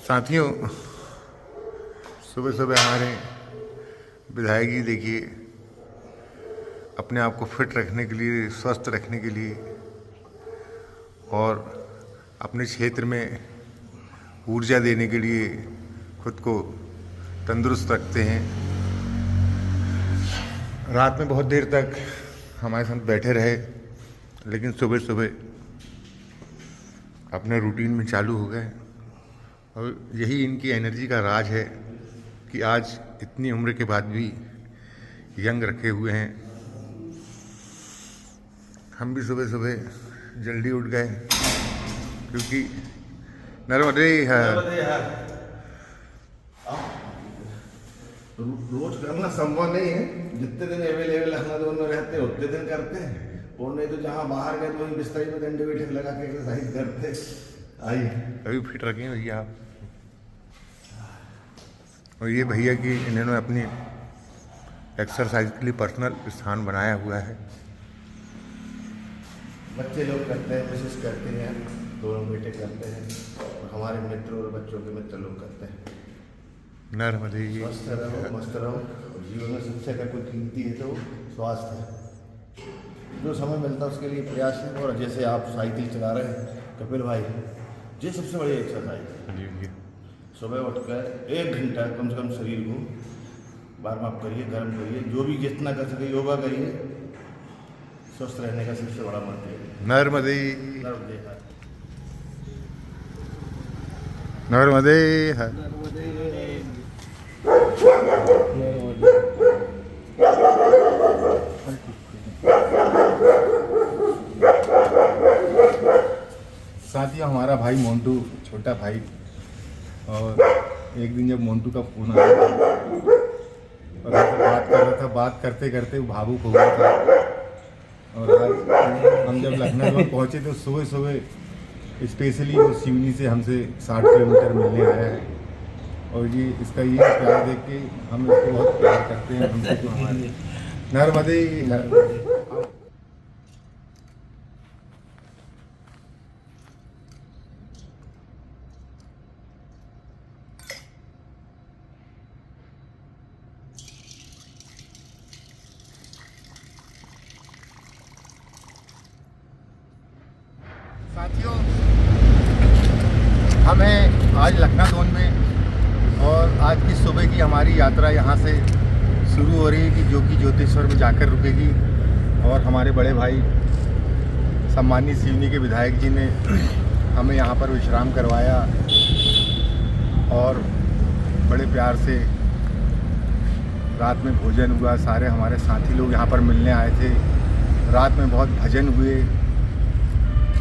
साथियों, सुबह सुबह हमारे विधायक जी देखिए अपने आप को फिट रखने के लिए, स्वस्थ रखने के लिए और अपने क्षेत्र में ऊर्जा देने के लिए खुद को तंदुरुस्त रखते हैं। रात में बहुत देर तक हमारे साथ बैठे रहे, लेकिन सुबह सुबह अपने रूटीन में चालू हो गए। और यही इनकी एनर्जी का राज है कि आज इतनी उम्र के बाद भी यंग रखे हुए हैं। हम भी सुबह सुबह जल्दी उठ गए क्योंकि नर्मदे है। रोज करना संभव नहीं है। जितने दिन अवेलेबल हम दोनों रहते हैं उतने दिन करते हैं, और नहीं तो जहाँ बाहर गए तो वहीं बिस्तर में डंडे बैठे लगा के एक्सरसाइज करते। आइए अभी फिट रखें भैया आप। और ये भैया की इन्होंने अपनी एक्सरसाइज के लिए पर्सनल स्थान बनाया हुआ है। बच्चे लोग करते हैं, कोशिश करते हैं, दोनों बेटे करते हैं, और हमारे मित्र और बच्चों के मित्र लोग करते हैं। नर्मदे स्वस्थ रहो, मस्त रहो। और जीवन में सबसे अगर कोई कीमती है तो स्वास्थ्य है। जो समय मिलता है उसके लिए प्रयास है। और जैसे आप साइकिल चला रहे हैं कपिल भाई, ये सबसे बड़ी एक्सरसाइज है। जी। सुबह उठकर 1 घंटा कम से कम शरीर को वार्म अप करिए, गर्म करिए, जो भी जितना कर सके योगा करिए। स्वस्थ रहने का सबसे बड़ा मंत्र है नर्मदे नर्मदे हर। नर्मदे है। साथियों, हमारा भाई मोंटू, छोटा भाई, और एक दिन जब मोंटू का फोन आया था और ऐसे बात कर रहा था, बात करते करते वो भावुक हो गया था। और आज हम जब लखनऊ में पहुँचे तो सुबह सुबह स्पेशली वो सिवनी से हमसे 60 किलोमीटर मिलने आया है। और ये इसका ये प्यार देख के हम इसको बहुत प्यार करते हैं। हमसे तो हमारे नर्मदे साथियों, हमें आज लखनऊ में और आज की सुबह की हमारी यात्रा यहाँ से शुरू हो रही है कि जो कि ज्योतिश्वर में जाकर रुकेगी। और हमारे बड़े भाई सम्मानित सिवनी के विधायक जी ने हमें यहाँ पर विश्राम करवाया और बड़े प्यार से रात में भोजन हुआ। सारे हमारे साथी लोग यहाँ पर मिलने आए थे। रात में बहुत भजन हुए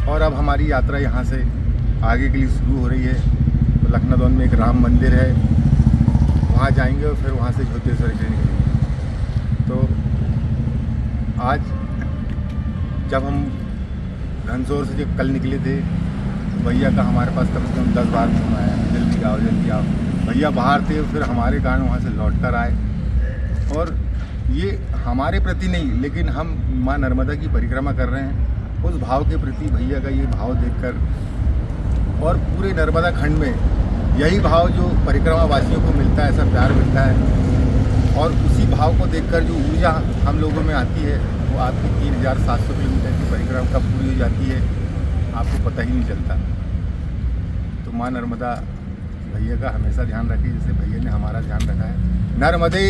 और अब हमारी यात्रा यहाँ से आगे के लिए शुरू हो रही है। तो लखनऊ में एक राम मंदिर है, वहाँ जाएंगे और फिर वहाँ से ज्योतिश्वर के लिए निकलेंगे। तो आज जब हम घनसोर से जब कल निकले थे तो भैया का हमारे पास कम से कम 10 बार फोन आया, जल्दी आओ जल्दी आओ। भैया बाहर थे, फिर हमारे कारण वहाँ से लौट कर आए। और ये हमारे प्रति नहीं, लेकिन हम माँ नर्मदा की परिक्रमा कर रहे हैं, उस भाव के प्रति भैया का ये भाव देखकर, और पूरे नर्मदा खंड में यही भाव जो परिक्रमा वासियों को मिलता है, ऐसा प्यार मिलता है। और उसी भाव को देखकर जो ऊर्जा हम लोगों में आती है, वो आपकी 3700 किलोमीटर की परिक्रमा कब पूरी हो जाती है आपको पता ही नहीं चलता। तो माँ नर्मदा भैया का हमेशा ध्यान रखिए, जैसे भैया ने हमारा ध्यान रखा है। नर्मदे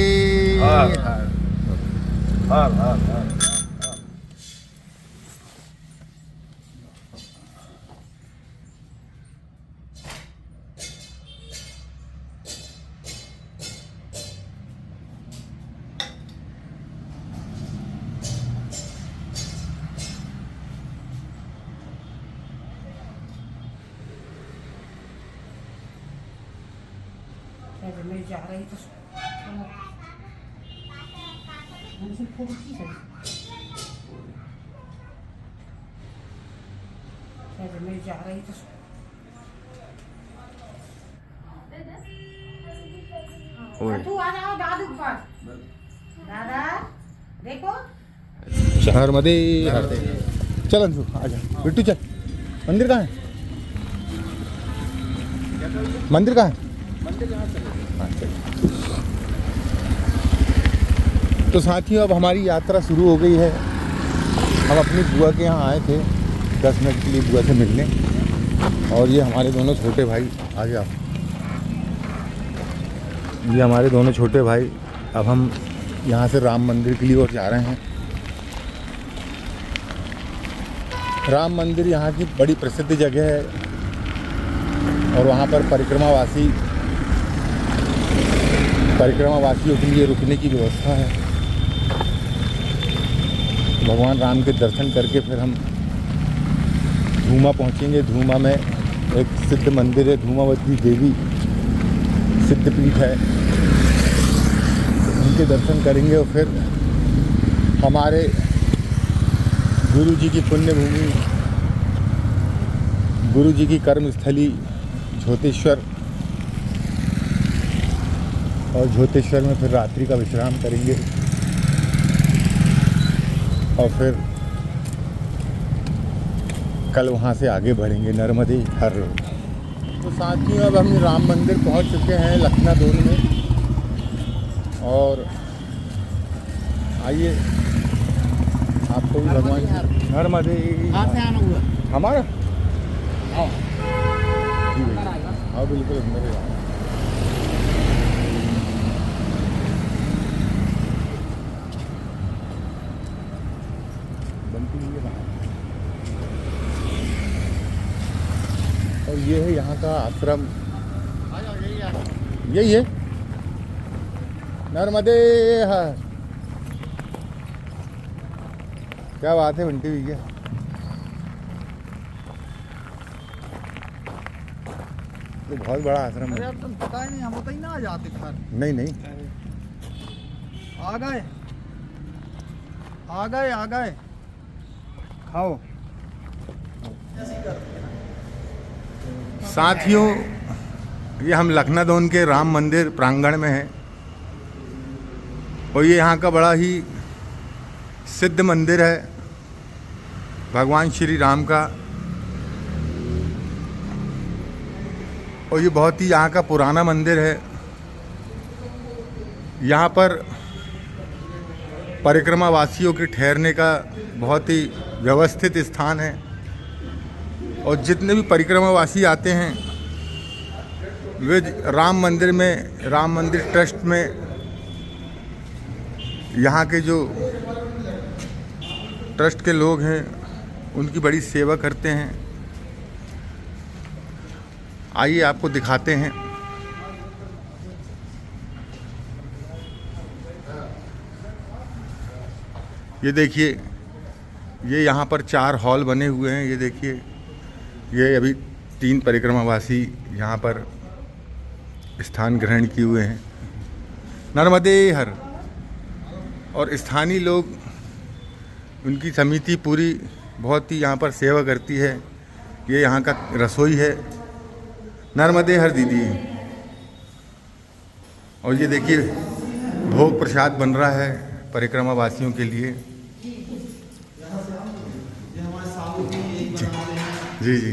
हर हर हर हर। मैं जा रही तो फोटो की है। मैं जा रही तो तू आ जाओ दादू के पास। दादा देखो नर्मदे हर। चल अंशु आजा, बिट्टू चल। मंदिर कहाँ है? मंदिर कहाँ है? तो साथियों अब हमारी यात्रा शुरू हो गई है। हम अपनी बुआ के यहाँ आए थे 10 मिनट के लिए बुआ से मिलने, और ये हमारे दोनों छोटे भाई, आगे आओ, ये हमारे दोनों छोटे भाई। अब हम यहाँ से राम मंदिर के लिए और जा रहे हैं। राम मंदिर यहाँ की बड़ी प्रसिद्ध जगह है और वहाँ पर परिक्रमावासियों के लिए रुकने की व्यवस्था है। भगवान राम के दर्शन करके फिर हम धूमा पहुँचेंगे। धूमा में एक सिद्ध मंदिर है, धूमावती देवी सिद्धपीठ है, उनके दर्शन करेंगे और फिर हमारे गुरु जी की पुण्य भूमि, गुरु जी की कर्मस्थली झोतेश्वर, और झोतेश्वर में फिर रात्रि का विश्राम करेंगे और फिर कल वहाँ से आगे बढ़ेंगे नर्मदे हर। तो साथियों अब हम राम मंदिर पहुँच चुके हैं लखनादोन में, और आइए आपको भी भगवान नर्मदे हमारा हाँ बिल्कुल अंदर ही। और ये है यहाँ का आश्रम, यही है नर्मदे हर। क्या बात है बंटी भैया, तो बहुत बड़ा आश्रम है। अरे अब तुम पता ही नहीं, हम होता ही ना आ जाते घर। नहीं नहीं आ गए खाओ। साथियों ये हम लखनादोन के राम मंदिर प्रांगण में हैं, और ये यहाँ का बड़ा ही सिद्ध मंदिर है भगवान श्री राम का, और ये बहुत ही यहाँ का पुराना मंदिर है। यहाँ पर परिक्रमावासियों के ठहरने का बहुत ही व्यवस्थित स्थान है, और जितने भी परिक्रमावासी आते हैं वे राम मंदिर ट्रस्ट में यहाँ के जो ट्रस्ट के लोग हैं उनकी बड़ी सेवा करते हैं। आइए आपको दिखाते हैं। ये देखिए, ये यहाँ पर 4 हॉल बने हुए हैं। ये देखिए, ये अभी 3 परिक्रमावासी यहाँ पर स्थान ग्रहण किए हुए हैं। नर्मदे हर। और स्थानीय लोग, उनकी समिति पूरी बहुत ही यहाँ पर सेवा करती है। ये यहाँ का रसोई है। नर्मदे हर दीदी। और ये देखिए भोग प्रसाद बन रहा है परिक्रमावासियों के लिए। जी जी,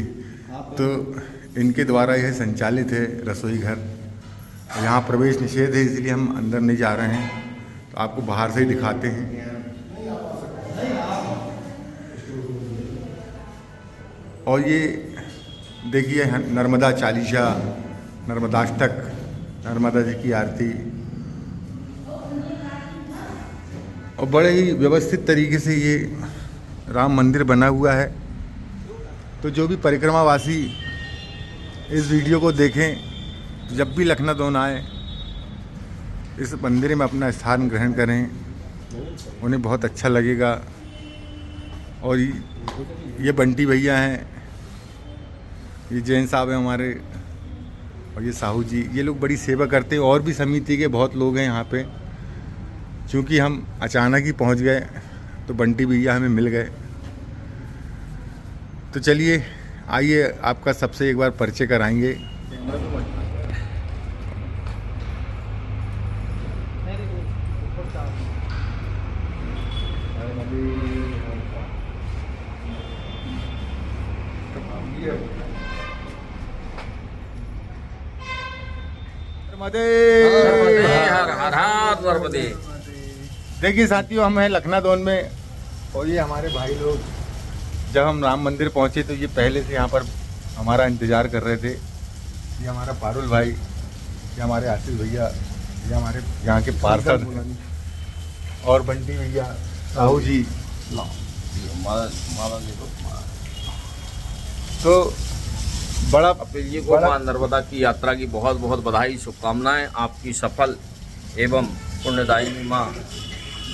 तो इनके द्वारा यह संचालित है रसोई घर। यहाँ प्रवेश निषेध है, इसलिए हम अंदर नहीं जा रहे हैं, तो आपको बाहर से ही दिखाते हैं। और ये देखिए नर्मदा चालीसा, नर्मदाष्टक, नर्मदा जी की आरती, और बड़े ही व्यवस्थित तरीके से ये राम मंदिर बना हुआ है। तो जो भी परिक्रमावासी इस वीडियो को देखें, जब भी लखनादोन आए इस मंदिर में अपना स्थान ग्रहण करें, उन्हें बहुत अच्छा लगेगा। और ये बंटी भैया हैं, ये जैन साहब हैं हमारे, और ये साहू जी, ये लोग बड़ी सेवा करते हैं। और भी समिति के बहुत लोग हैं यहाँ पे। क्योंकि हम अचानक ही पहुँच गए तो बंटी भैया हमें मिल गए। तो चलिए आइए आपका सबसे एक बार परिचय कराएंगे। नर्मदे हर हर हर नर्मदे। देखिए साथियों, हम हैं लखनादौन में और ये हमारे भाई लोग जब हम राम मंदिर पहुंचे तो ये पहले से यहाँ पर हमारा इंतज़ार कर रहे थे। ये हमारा पारुल भाई, ये हमारे आशीष भैया, ये हमारे यहाँ के पार्षद और बंटी भैया, साहू जी। तो बड़ा कपिल जी को मां नर्मदा की यात्रा की बहुत बहुत बधाई, शुभकामनाएं। आपकी सफल एवं पुण्यदायिनी मां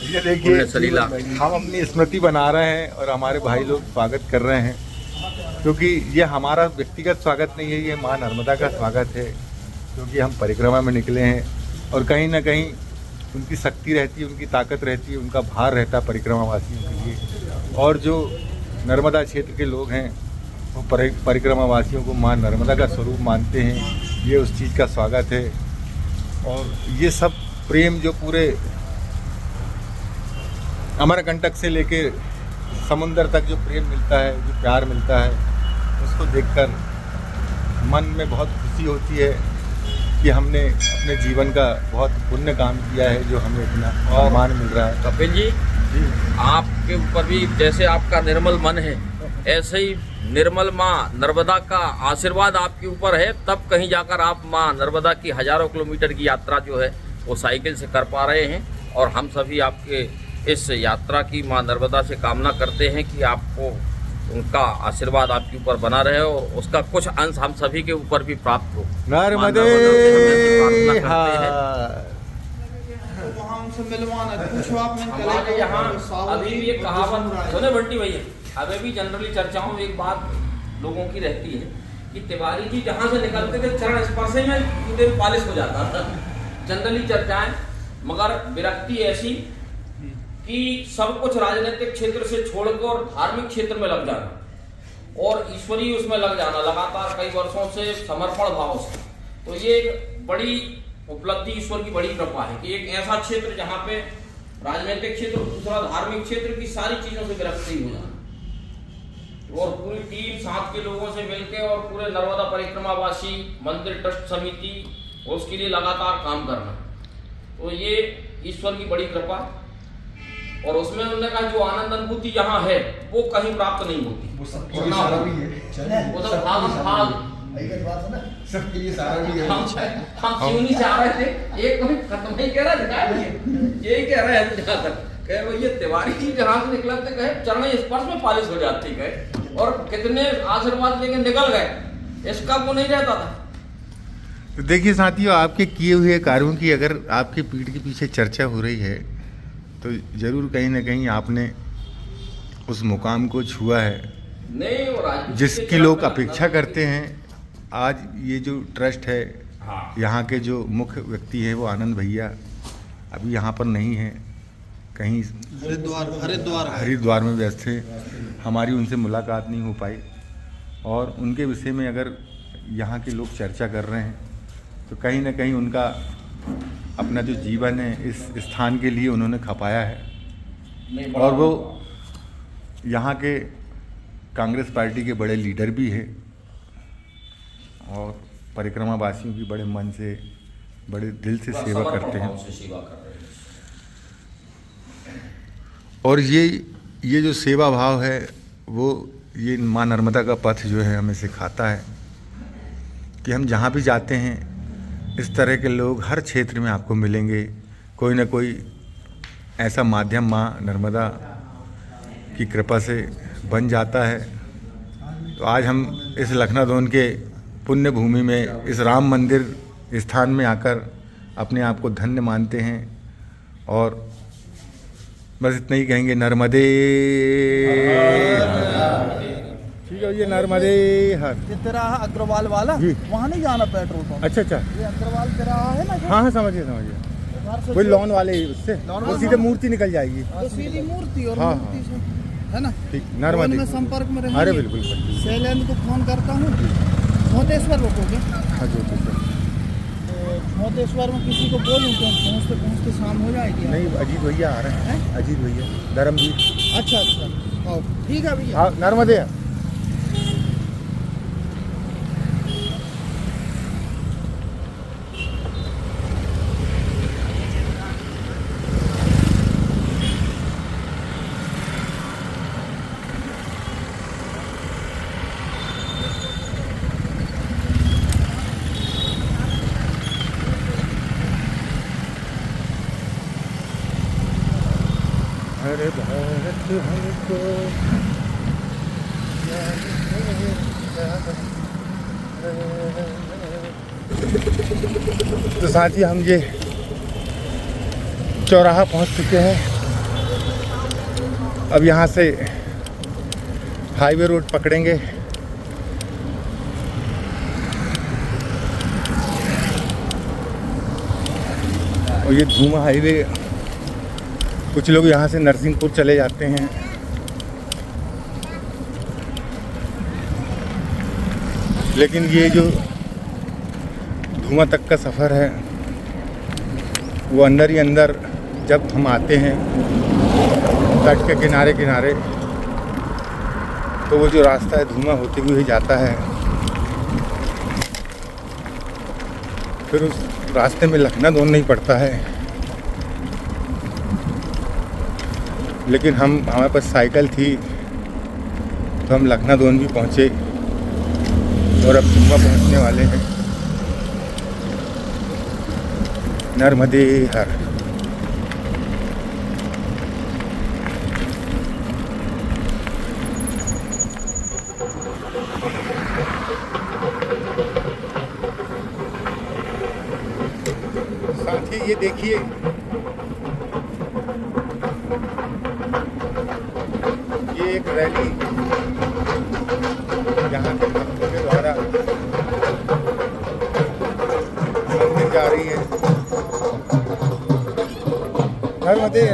ये देखिए पुण्य सलीला। हम अपनी स्मृति बना रहे हैं और हमारे भाई लोग स्वागत कर रहे हैं, क्योंकि ये हमारा व्यक्तिगत स्वागत नहीं है, ये मां नर्मदा का स्वागत है। क्योंकि हम परिक्रमा में निकले हैं और कहीं ना कहीं उनकी शक्ति रहती है, उनकी ताकत रहती है, उनका भार रहता है परिक्रमा वासियों के लिए। और जो नर्मदा क्षेत्र के लोग हैं वो परिक्रमा वासियों को मां नर्मदा का स्वरूप मानते हैं, ये उस चीज़ का स्वागत है। और ये सब प्रेम जो पूरे अमरकंटक से लेके समुंदर तक जो प्रेम मिलता है, जो प्यार मिलता है, उसको देखकर मन में बहुत खुशी होती है कि हमने अपने जीवन का बहुत पुण्य काम किया है, जो हमें इतना सम्मान मिल रहा है। कपिल जी, आपके ऊपर भी जैसे आपका निर्मल मन है, ऐसे ही निर्मल मां नर्मदा का आशीर्वाद आपके ऊपर है, तब कहीं जाकर आप मां नर्मदा की हजारों किलोमीटर की यात्रा जो है वो साइकिल से कर पा रहे हैं। और हम सभी आपके इस यात्रा की मां नर्मदा से कामना करते हैं कि आपको उनका आशीर्वाद आपके ऊपर बना रहे और उसका कुछ अंश हम सभी के ऊपर भी प्राप्त हो। नर्मदे हमारे यहाँ अभी भी एक कहावत सुने बंटी भैया, अभी भी जनरली चर्चाओं में एक बात लोगों की रहती है कि तिवारी जी जहाँ से निकलते थे चरण स्पर्श में पूरे पॉलिश हो जाता था। जनरली चर्चाएं, मगर विरक्ति ऐसी कि सब कुछ राजनीतिक क्षेत्र से छोड़कर और धार्मिक क्षेत्र में लग जाना और ईश्वरीय उसमें लग जाना लगातार कई वर्षों से समर्पण भाव से। तो ये एक बड़ी उपलब्धि, ईश्वर की बड़ी कृपा है कि एक ऐसा क्षेत्र जहाँ पे राजनीतिक क्षेत्र, दूसरा धार्मिक क्षेत्र की सारी चीजों से विरक्ति हो जाना और पूरी टीम साथ के लोगों से मिलकर और पूरे नर्मदा परिक्रमावासी मंदिर ट्रस्ट समिति उसके लिए लगातार काम करना, तो ये ईश्वर की बड़ी कृपा। और उसमें उन्होंने कहा जो आनंद अनुभूति यहाँ है वो कहीं प्राप्त नहीं होती, वो सब भाग सबके लिए सारा भी है। हम क्यों नहीं चाह रहे थे, एक कभी खत्म नहीं कह रहा दिखाया, यही कह रहे हैं जहाँ तक कहे भैया तिवारी जी जहाँ से निकला थे कहे चरण स्पर्श में पालिश हो जाती कहे, और कितने आशीर्वाद लेके निकल गए, इसका वो नहीं रहता था। तो देखिए साथियों, आपके किए हुए कार्यों की अगर आपके पीठ के पीछे चर्चा हो रही है तो ज़रूर कहीं ना कहीं आपने उस मुकाम को छुआ है नहीं, जिसकी लोग अपेक्षा करते हैं। आज ये जो ट्रस्ट है, यहाँ के जो मुख्य व्यक्ति है वो आनंद भैया अभी यहाँ पर नहीं है, कहीं हरिद्वार में व्यस्त थे, हमारी उनसे मुलाकात नहीं हो पाई। और उनके विषय में अगर यहाँ के लोग चर्चा कर रहे हैं तो कहीं ना कहीं उनका अपना जो जीवन है इस स्थान के लिए उन्होंने खपाया है। और वो यहाँ के कांग्रेस पार्टी के बड़े लीडर भी हैं और परिक्रमा वासियों की बड़े मन से, बड़े दिल से सेवा करते हैं। और ये जो सेवा भाव है वो ये माँ नर्मदा का पथ जो है हमें सिखाता है कि हम जहाँ भी जाते हैं इस तरह के लोग हर क्षेत्र में आपको मिलेंगे। कोई ना कोई ऐसा माध्यम माँ नर्मदा की कृपा से बन जाता है। तो आज हम इस लखनादौन के पुण्य भूमि में, इस राम मंदिर स्थान में आकर अपने आप को धन्य मानते हैं और बस इतना ही कहेंगे, नर्मदे। ठीक है, ये नर्मदे हर तिराहा अग्रवाल वाला, वहाँ नहीं जाना पेट्रोल पंप। अच्छा, ये अग्रवाल तिराहा है ना। हाँ समझिए कोई लॉन वाले ही उससे वो सीधे मूर्ति निकल जाएगी, तो सीधी मूर्ति और हाँ, मूर्ति से है ना। ठीक, नर्मदे में संपर्क में रहेंगे। अरे बिल्कुल शैलेंद्र को फोन करता हूँ, मोतेश्वर रुकोगे? हाँ जी, ठीक है। तो मोतेश्वर में किसी को बोलूँ तो पहुँचते पहुँचते शाम हो जाएगी। नहीं, अजीत भैया आ रहे हैं, अजीत भैया, धर्मजीत। अच्छा, आओ, ठीक है भैया। हाँ, नर्मदे। अरे भारत हमको तो साथ ही हम ये चौराहा पहुंच चुके हैं। अब यहाँ से हाईवे रोड पकड़ेंगे। और ये धूमा हाईवे, कुछ लोग यहाँ से नरसिंहपुर चले जाते हैं। लेकिन ये जो धुआं तक का सफ़र है वो अंदर ही अंदर जब हम आते हैं तट के किनारे किनारे, तो वो जो रास्ता है धुआं होते हुए ही जाता है। फिर उस रास्ते में लखना दोन नहीं पड़ता है। लेकिन हमारे पास साइकिल थी तो हम लखना दोन भी पहुँचे और अब धुआं पहुँचने वाले हैं। नर्मदे हर। साथ ही ये देखिए ये एक रैली यहाँ के भक्तों के द्वारा मंदिर जा रही है। नर्मदे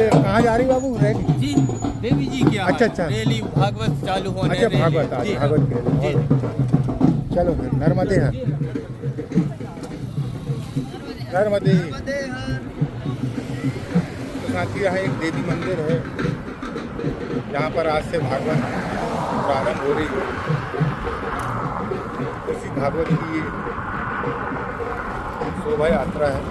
कहाँ जा रही बाबू रैली? जी देवी जी की अच्छा रैली भागवत चालू होने। अच्छा भागवत के चलो फिर नर्मदे हर। नर्मदे साथ ही यहाँ एक देवी मंदिर है जहाँ पर आज से भागवत प्रारंभ हो रही है। उसी भागवत की ये शोभा यात्रा है।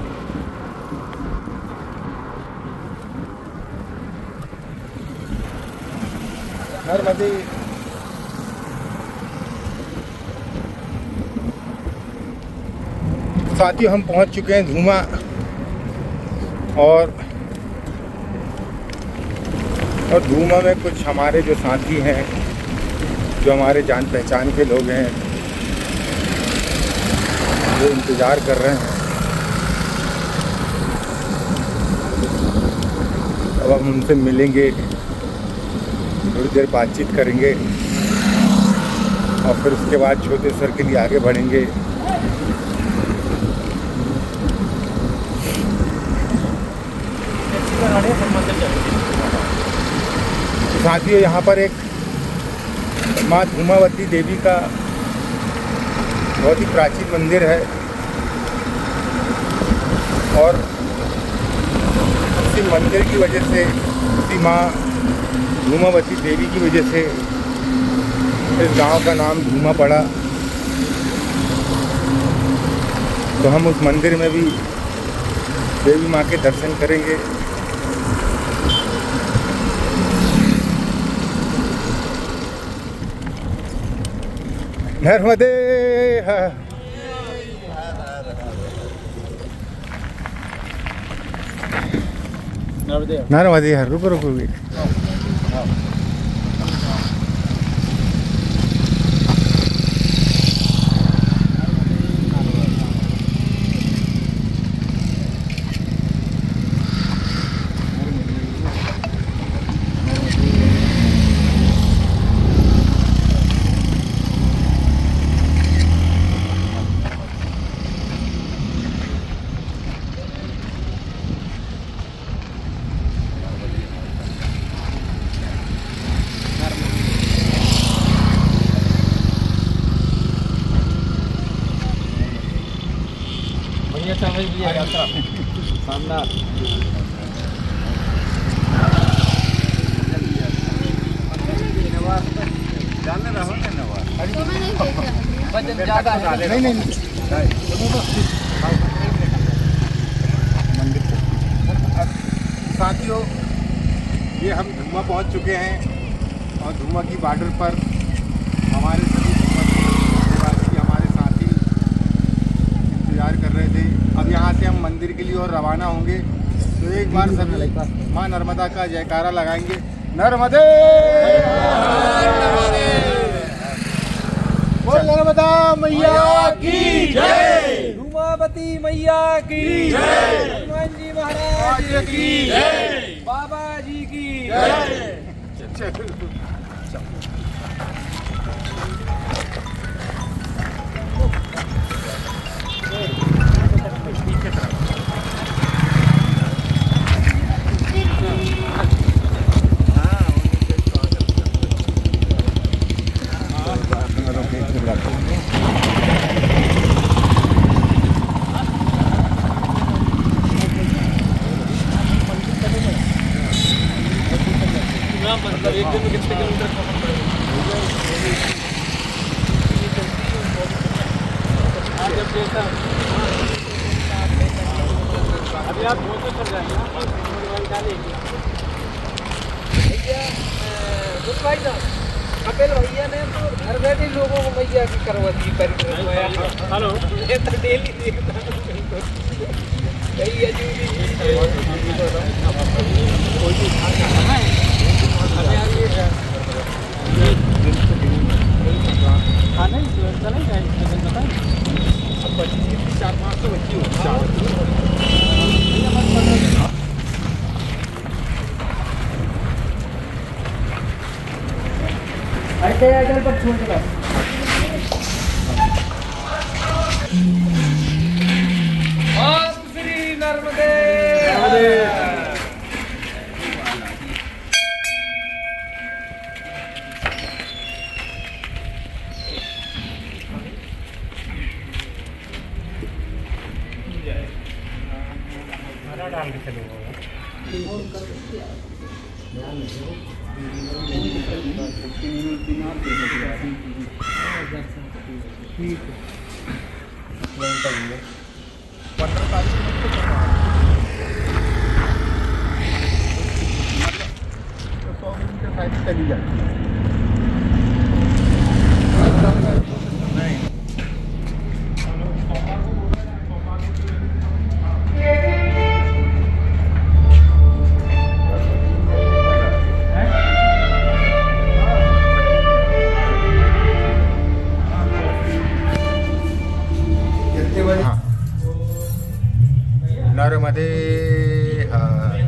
नर्मदे साथियों हम पहुंच चुके हैं धूमा, और धूमा में कुछ हमारे जो साथी हैं, जो हमारे जान पहचान के लोग हैं, वो इंतज़ार कर रहे हैं। अब हम उनसे मिलेंगे, थोड़ी देर बातचीत करेंगे और फिर उसके बाद छोटेश्वर के लिए आगे बढ़ेंगे। साथियों यहाँ पर एक माँ धूमावती देवी का बहुत ही प्राचीन मंदिर है, और उसी मंदिर की वजह से, उसी माँ धूमावती देवी की वजह से इस गांव का नाम धूमा पड़ा। तो हम उस मंदिर में भी देवी माँ के दर्शन करेंगे। नर्मदे हर। नर्मदे हर। रुको रुको भी शानदार। वजन ज़्यादा है। नहीं साथियों, ये हम धूमा पहुंच चुके हैं और धूमा की बॉर्डर पर हमारे सभी निवासी, हमारे साथी इंतज़ार कर रहे थे। अब यहाँ से हम मंदिर के लिए और रवाना होंगे। तो तो एक बार सभी माँ नर्मदा का जयकारा लगाएंगे। नर्मदे बोल नर्मदा मैया की जय, उमावती मैया की जय, हनुमान जी महाराज की जय, बाबा जी की जय। मतलब एक दिन में कितने किलोमीटर सफर पड़ेगा? अभी आप बहुत चल जाएंगे भैया। गुड भाई साहब, कपिल भैया ने तो घर बैठे लोगों को मैया की करवाती परिक्रमा। हेलो, ये तो डेली देखता भैया जी अटल पर छोड़ दो। ओम श्री नर्मदे। डाल के चलो ठीक है। 15 तारीख तो 100 मिनट साइड चली जाती है। नहीं नर्मदे हर।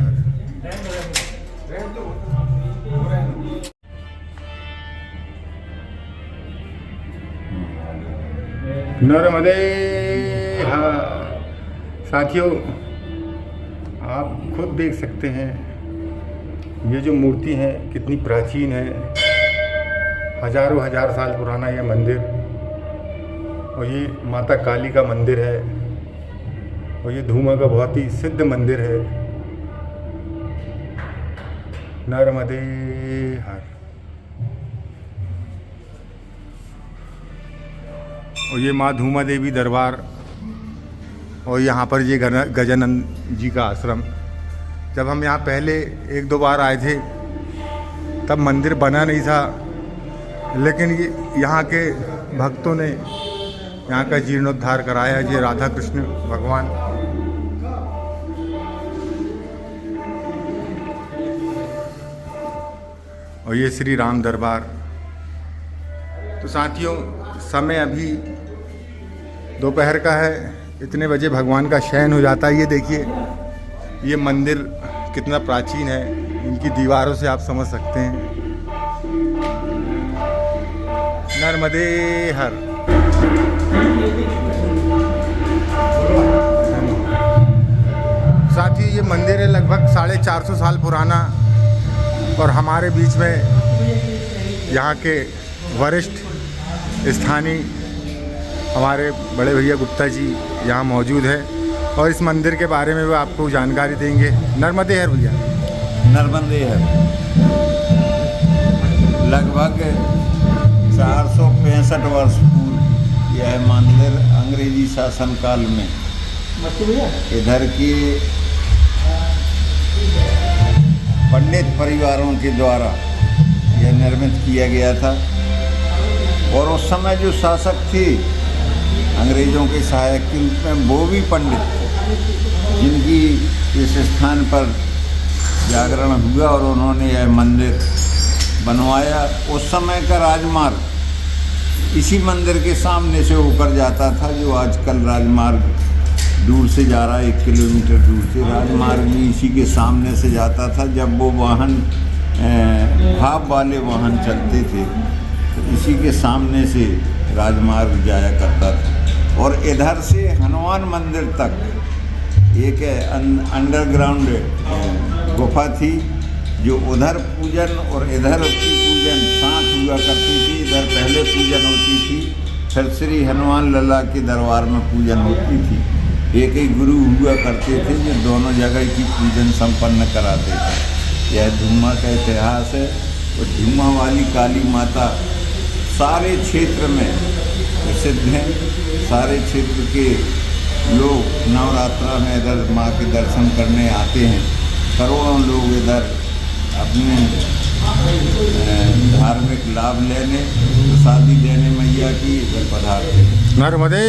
नर्मदे हर। साथियों, आप खुद देख सकते हैं ये जो मूर्ति है कितनी प्राचीन है। हजारों हजार साल पुराना ये मंदिर, और ये माता काली का मंदिर है, और ये धूमा का बहुत ही सिद्ध मंदिर है। नर्मदे हर। और ये माँ धूमा देवी दरबार, और यहाँ पर ये गजानंद जी का आश्रम। जब हम यहाँ पहले 1-2 बार आए थे तब मंदिर बना नहीं था, लेकिन ये यहाँ के भक्तों ने यहाँ का जीर्णोद्धार कराया। ये राधा कृष्ण भगवान, और ये श्री राम दरबार। तो साथियों, समय अभी दोपहर का है। इतने बजे भगवान का शयन हो जाता है। ये देखिए, ये मंदिर कितना प्राचीन है, इनकी दीवारों से आप समझ सकते हैं। नर्मदे हर। साथियों, ये मंदिर है लगभग 450 साल पुराना, और हमारे बीच में यहाँ के वरिष्ठ स्थानीय हमारे बड़े भैया गुप्ता जी यहाँ मौजूद है, और इस मंदिर के बारे में वो आपको जानकारी देंगे। नर्मदे हर भैया। नर्मदे हर लगभग 465 वर्ष पूर्व यह मंदिर अंग्रेजी शासनकाल में इधर के पंडित परिवारों के द्वारा यह निर्मित किया गया था। और उस समय जो शासक थे अंग्रेज़ों के सहायक के रूप में वो भी पंडित थे, जिनकी इस स्थान पर जागरण हुआ और उन्होंने यह मंदिर बनवाया। उस समय का राजमार्ग इसी मंदिर के सामने से होकर जाता था, जो आजकल राजमार्ग दूर से जा रहा है, 1 किलोमीटर दूर से। राजमार्ग भी इसी के सामने से जाता था। जब वो वाहन भाप वाले वाहन चलते थे तो इसी के सामने से राजमार्ग जाया करता था। और इधर से हनुमान मंदिर तक एक अंडरग्राउंड गुफा थी, जो उधर पूजन और इधर की पूजन साथ हुआ करती थी। इधर पहले पूजन होती थी, फिर श्री हनुमान लला के दरबार में पूजन होती थी। एक ही गुरु हुआ करते थे जो दोनों जगह की पूजन संपन्न कराते थे। यह धूमा का इतिहास है। और धूमा वाली काली माता सारे क्षेत्र में प्रसिद्ध हैं। सारे क्षेत्र के लोग नवरात्रा में इधर माँ के दर्शन करने आते हैं। करोड़ों लोग इधर अपने धार्मिक लाभ लेने, प्रसादी लेने मैया की इधर पधारते हैं। नर्मदे।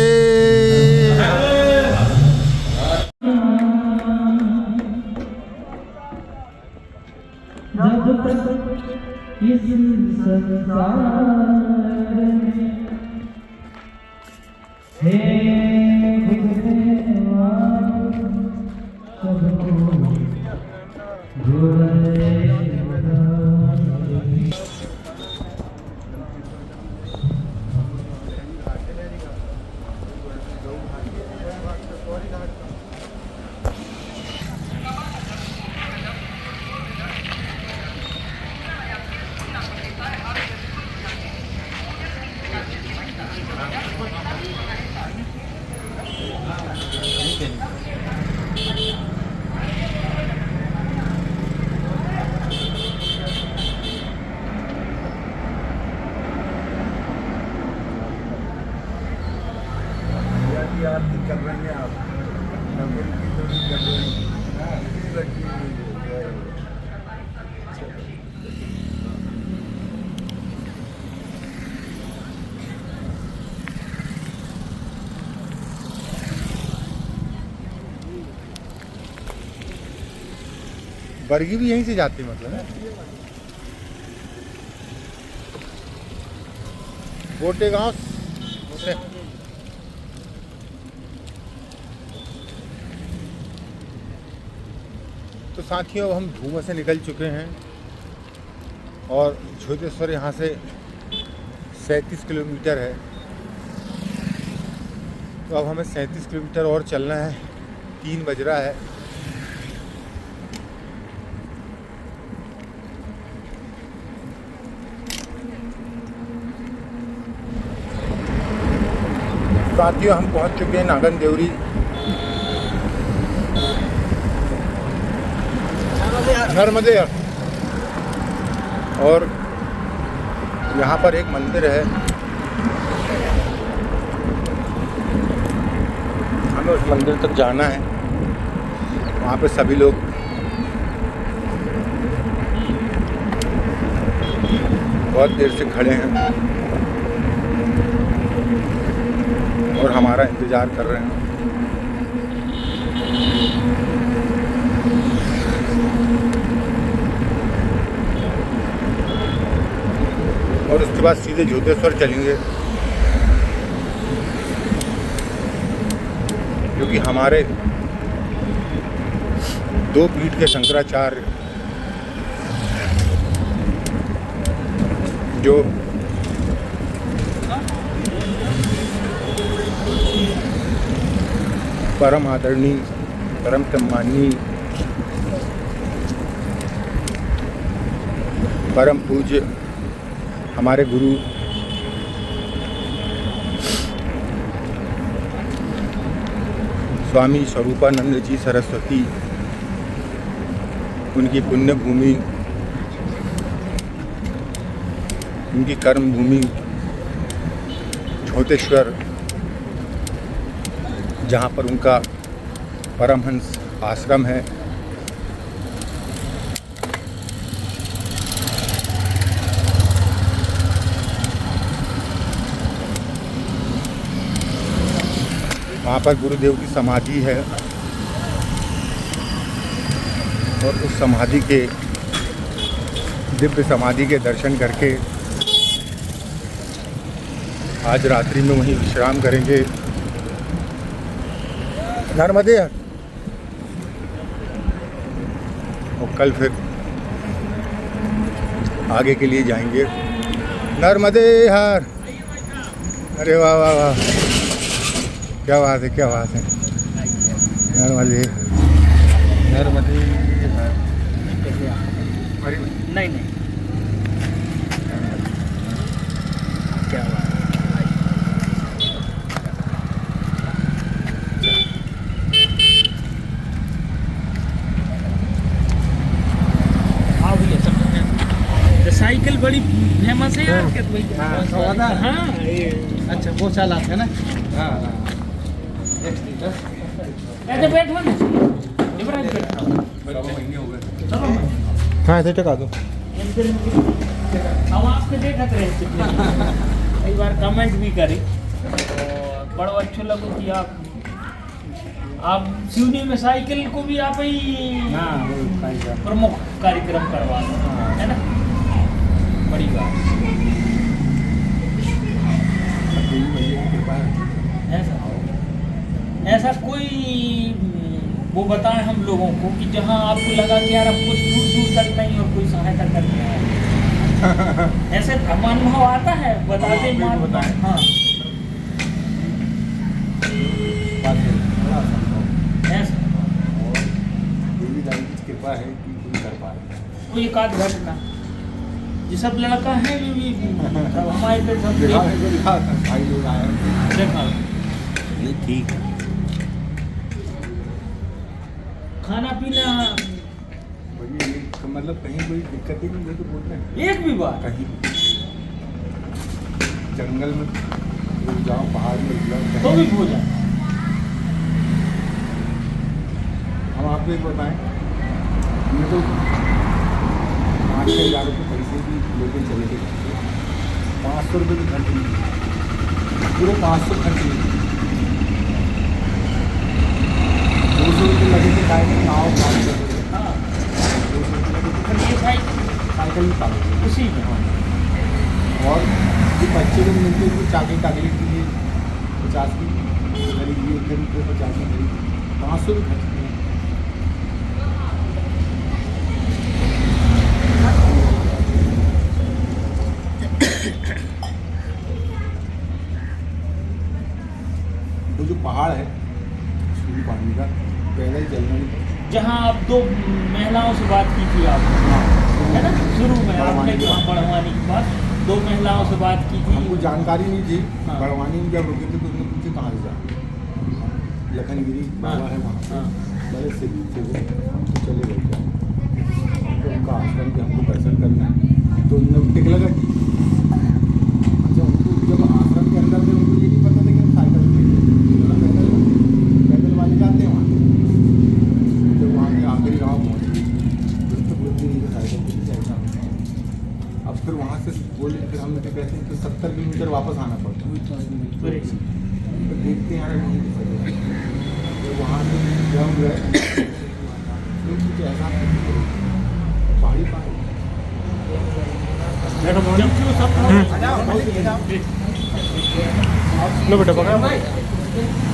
आरती कर रहे हैं आप, नवल की दूरी कर रहे हैं, लगी हुई है। बरगी भी यहीं से जाती है मतलब है। गोटे गांव से तो साथियों हम धूमा से निकल चुके हैं और झोतेश्वर यहाँ से 37 किलोमीटर है। तो अब हमें 37 किलोमीटर और चलना है। 3 बज रहा है। साथियों हम पहुँच चुके हैं नागन देवरी। नर्मदे। और यहाँ पर एक मंदिर है, हमें उस मंदिर तक जाना है। वहाँ पे सभी लोग बहुत देर से खड़े हैं और हमारा इंतज़ार कर रहे हैं। और उसके बाद सीधे झोतेश्वर चलेंगे, क्योंकि हमारे 2 पीठ के शंकराचार्य जो परम आदरणीय, परम सम्माननीय, परम पूज्य हमारे गुरु स्वामी स्वरूपानंद जी सरस्वती, उनकी पुण्य भूमि, उनकी कर्म भूमि झोतेश्वर, जहाँ पर उनका परमहंस आश्रम है। वहाँ पर गुरुदेव की समाधि है। और उस समाधि के दिव्य समाधि के दर्शन करके आज रात्रि में वहीं विश्राम करेंगे। नर्मदे और कल फिर आगे के लिए जाएंगे। नर्मदे हर। अरे वाह वाह वाह, क्या बात है, क्या बात है। नर्मदे नर्मदे नहीं नहीं क्या बात हाँ भैया सब साइकिल बड़ी फेमस है यार क्या भैया। हाँ ये अच्छा वो चालाक है ना। हाँ ऐसे बैठो ना युवराज बैठो। हाँ ऐसे टका दो। हम आपके देखा रहे कई बार कमेंट भी करी और बड़ा अच्छा लगो कि आप सिवनी में साइकिल को भी आप ही प्रमुख कार्यक्रम करवा दो है ना, बड़ी बात। ऐसा कोई वो बताएं हम लोगों को कि जहां आपको लगा कि यार अब कुछ दूर दूर तक नहीं और कोई सहायता करने है। ऐसे अनुभव आता है, बताते बताएं। हाँ ऐसा कृपा है कि कोई कर पा रहे। कोई एक आध घटना ये सब लड़का है भी सब हमारे पे सब भाई लोग आए देखा ये ठीक है। खाना पीना मतलब कहीं कोई दिक्कत ही नहीं है तो बोल रहे हैं। एक भी बात कहीं जंगल में जाओ, पहाड़ में जाओ, तो भी हो जाए। हम आपको एक बताएं, मैं तो 5,000 रुपये पैसे भी लेके चले थे, 500 रुपये की खर्च नहीं, पूरे 500 खर्च नहीं, 200 रुपये लगे थे गाय में नाव पाल कर हाँ ये साइकिल भी पाल उसी में और जो बच्चे लोग मिलते हैं चाकरी के लिए 50 की खरीदी, 1 रुपये 50 की खरीदी, 500 भी खर्च किए। तो जो पहाड़ है सूर्य पानी का पहले ही चलना नहीं पड़ता। जहाँ आप 2 महिलाओं से बात की थी आपने है ना शुरू में आपने बड़वानी के पास 2 महिलाओं से बात की थी। हमको जानकारी नहीं थी। हाँ। बड़वानी में जब रुके थे तो उसने पूछे कहाँ से जा, लखनगिरी बाबा है वहाँ से, बड़े से तो चले गए क्या, तो उनका आश्रम के हमको दर्शन करना है तो उन्होंने टिक लगा कि अच्छा उनको जब आश्रम के अंदर में उनको ये नहीं पता था कि हम साइकिल पैदल वाले जाते हैं वहाँ, जब वहाँ के आखिरी गाँव पहुँचे तो बोलते नहीं साइकिल ऐसा। अब फिर वहाँ से बोले, फिर हम कहते हैं कि 70 किलोमीटर वापस आना पड़ता है, तो देखते हैं तो वहाँ से जब गए तो कुछ ऐसा पहाड़ी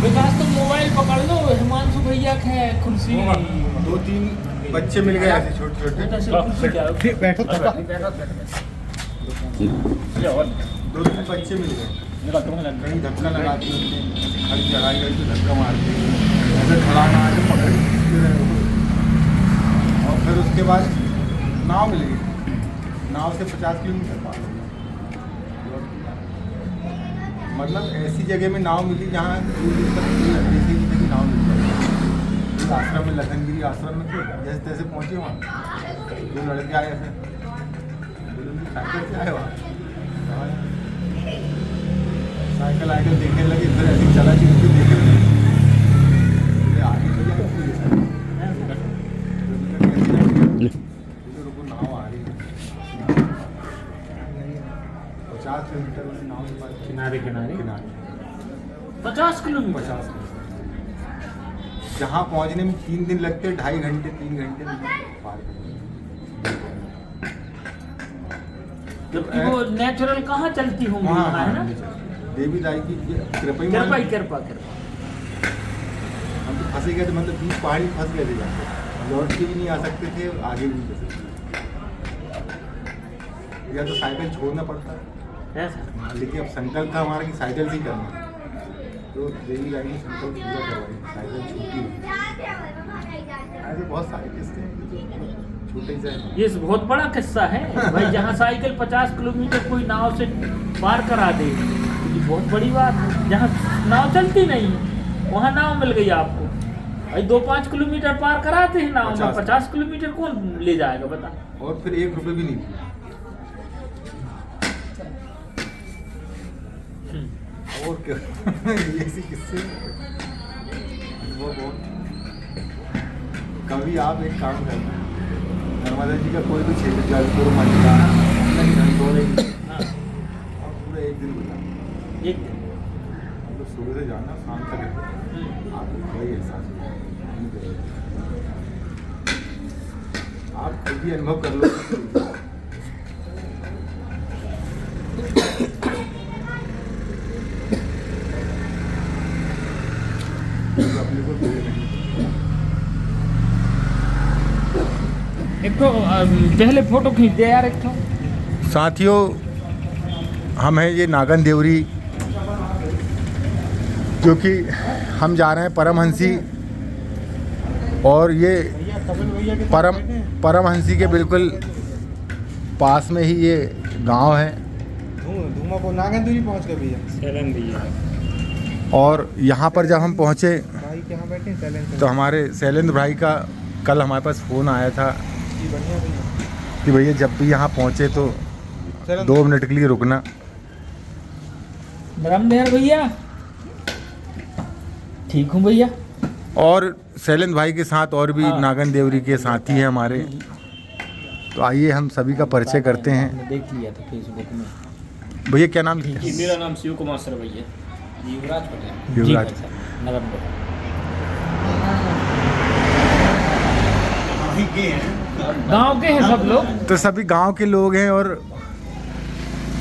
विकास तो मोबाइल पकड़ लो, हिमांशु भैया है कुर्सी 2-3 बच्चे मिल गए ऐसे छोटे बैठो दो बच्चे मिल गए, कहीं धक्का लगाते खड़ी चढ़ाई गई तो धक्का मारते ऐसे खड़ा ना आके पकड़ रहे हो। और फिर उसके बाद नाव मिल गई, नाव से 50 किलोमीटर पार हो गया। मतलब ऐसी जगह में नाव मिली जहाँ ऐसी नाव मिल जाए। आश्रम में लखनगिरी आश्रम में थे, जैसे तैसे पहुँचे वहाँ 2 लड़के आए थे, साइकिल से आए वहाँ साइकिल आइकिल देखने लगे, फिर ऐसे चला कि उनको देखने लगे आगे तो जाए रुको नाव आ रही है 50 किलोमीटर वाली नाव के पास किनारे 50 किलोमीटर 50 जहाँ पहुँचने में 3 दिन लगते, 2.5 घंटे 3 घंटे में पार कर लेते। जबकि वो नेचुरल कहाँ चलती होंगी वहाँ, है ना? देवी दाई की कृपा ही कृपा मान- ही कृपा कृपा। हम तो फंसे गए थे, मतलब बीच पहाड़ी फंस गए थे जाके, लौट के भी नहीं आ सकते थे और आगे भी नहीं जा सकते थे। या तो साइकिल छोड़ना पड़ता, ऐसा लेकिन अब संकल्प था हमारा कि साइकिल से ही करना है। तो देवी दाई ने संकल्प पूरा करवाई, साइकिल छूटी। ऐसे बहुत सारे किस्से हैं कि जो छूटे ही जाए। ये बहुत बड़ा किस्सा है भाई, जहाँ साइकिल 50 किलोमीटर कोई नाव से पार करा दे, ये बहुत बड़ी बात है। जहाँ नाव चलती नहीं वहाँ नाव मिल गई आपको भाई, 2-5 किलोमीटर पार कराते हैं नाव में, 50 किलोमीटर कौन ले जाएगा बता। और फिर 1 रुपये भी नहीं दिया। और क्या ये ऐसी किस्से वो बहुत। कभी आप एक काम करना, नर्मदा जी का कोई भी क्षेत्र, जलपुर, मंडला, और पूरा 1 दिन गुजारना। एक दिन मतलब सुबह से जाना, शाम तक आपको कोई एहसास नहीं, आप खुद भी अनुभव कर लो। अपने को दे नहीं। एक तो पहले फोटो खींच दे यार एक तो। साथियों, हम हैं ये नागन देवरी, जो कि हम जा रहे हैं परमहंसी, और ये परमहंसी के बिल्कुल पास में ही ये गांव है। धूमा को नागन देवरी पहुंच गए भैया, सैलन भैया। और यहाँ पर जब हम पहुँचे भाई के यहाँ बैठे सैलेंट तो हमारे शैलेंद्र भाई का कल हमारे पास फ़ोन आया था बढ़िया भैया। कि भैया जब भी यहाँ पहुँचे तो 2 मिनट के लिए रुकना। ब्रह्मदेव भैया ठीक हूँ भैया। और शैलेंद्र भाई के साथ और भी नागन देवरी के साथी हैं हमारे। तो आइए हम सभी का परिचय करते हैं। मैंने देख लिया था फेसबुक में। भैया क्या नाम लिखा है? मेरा नाम शिव कुमार सर भैया, युवराज पटेल। युवराज। जी भाई साहब, नवंबर। गांव के हैं सब लोग। तो सभी गांव के लोग हैं, और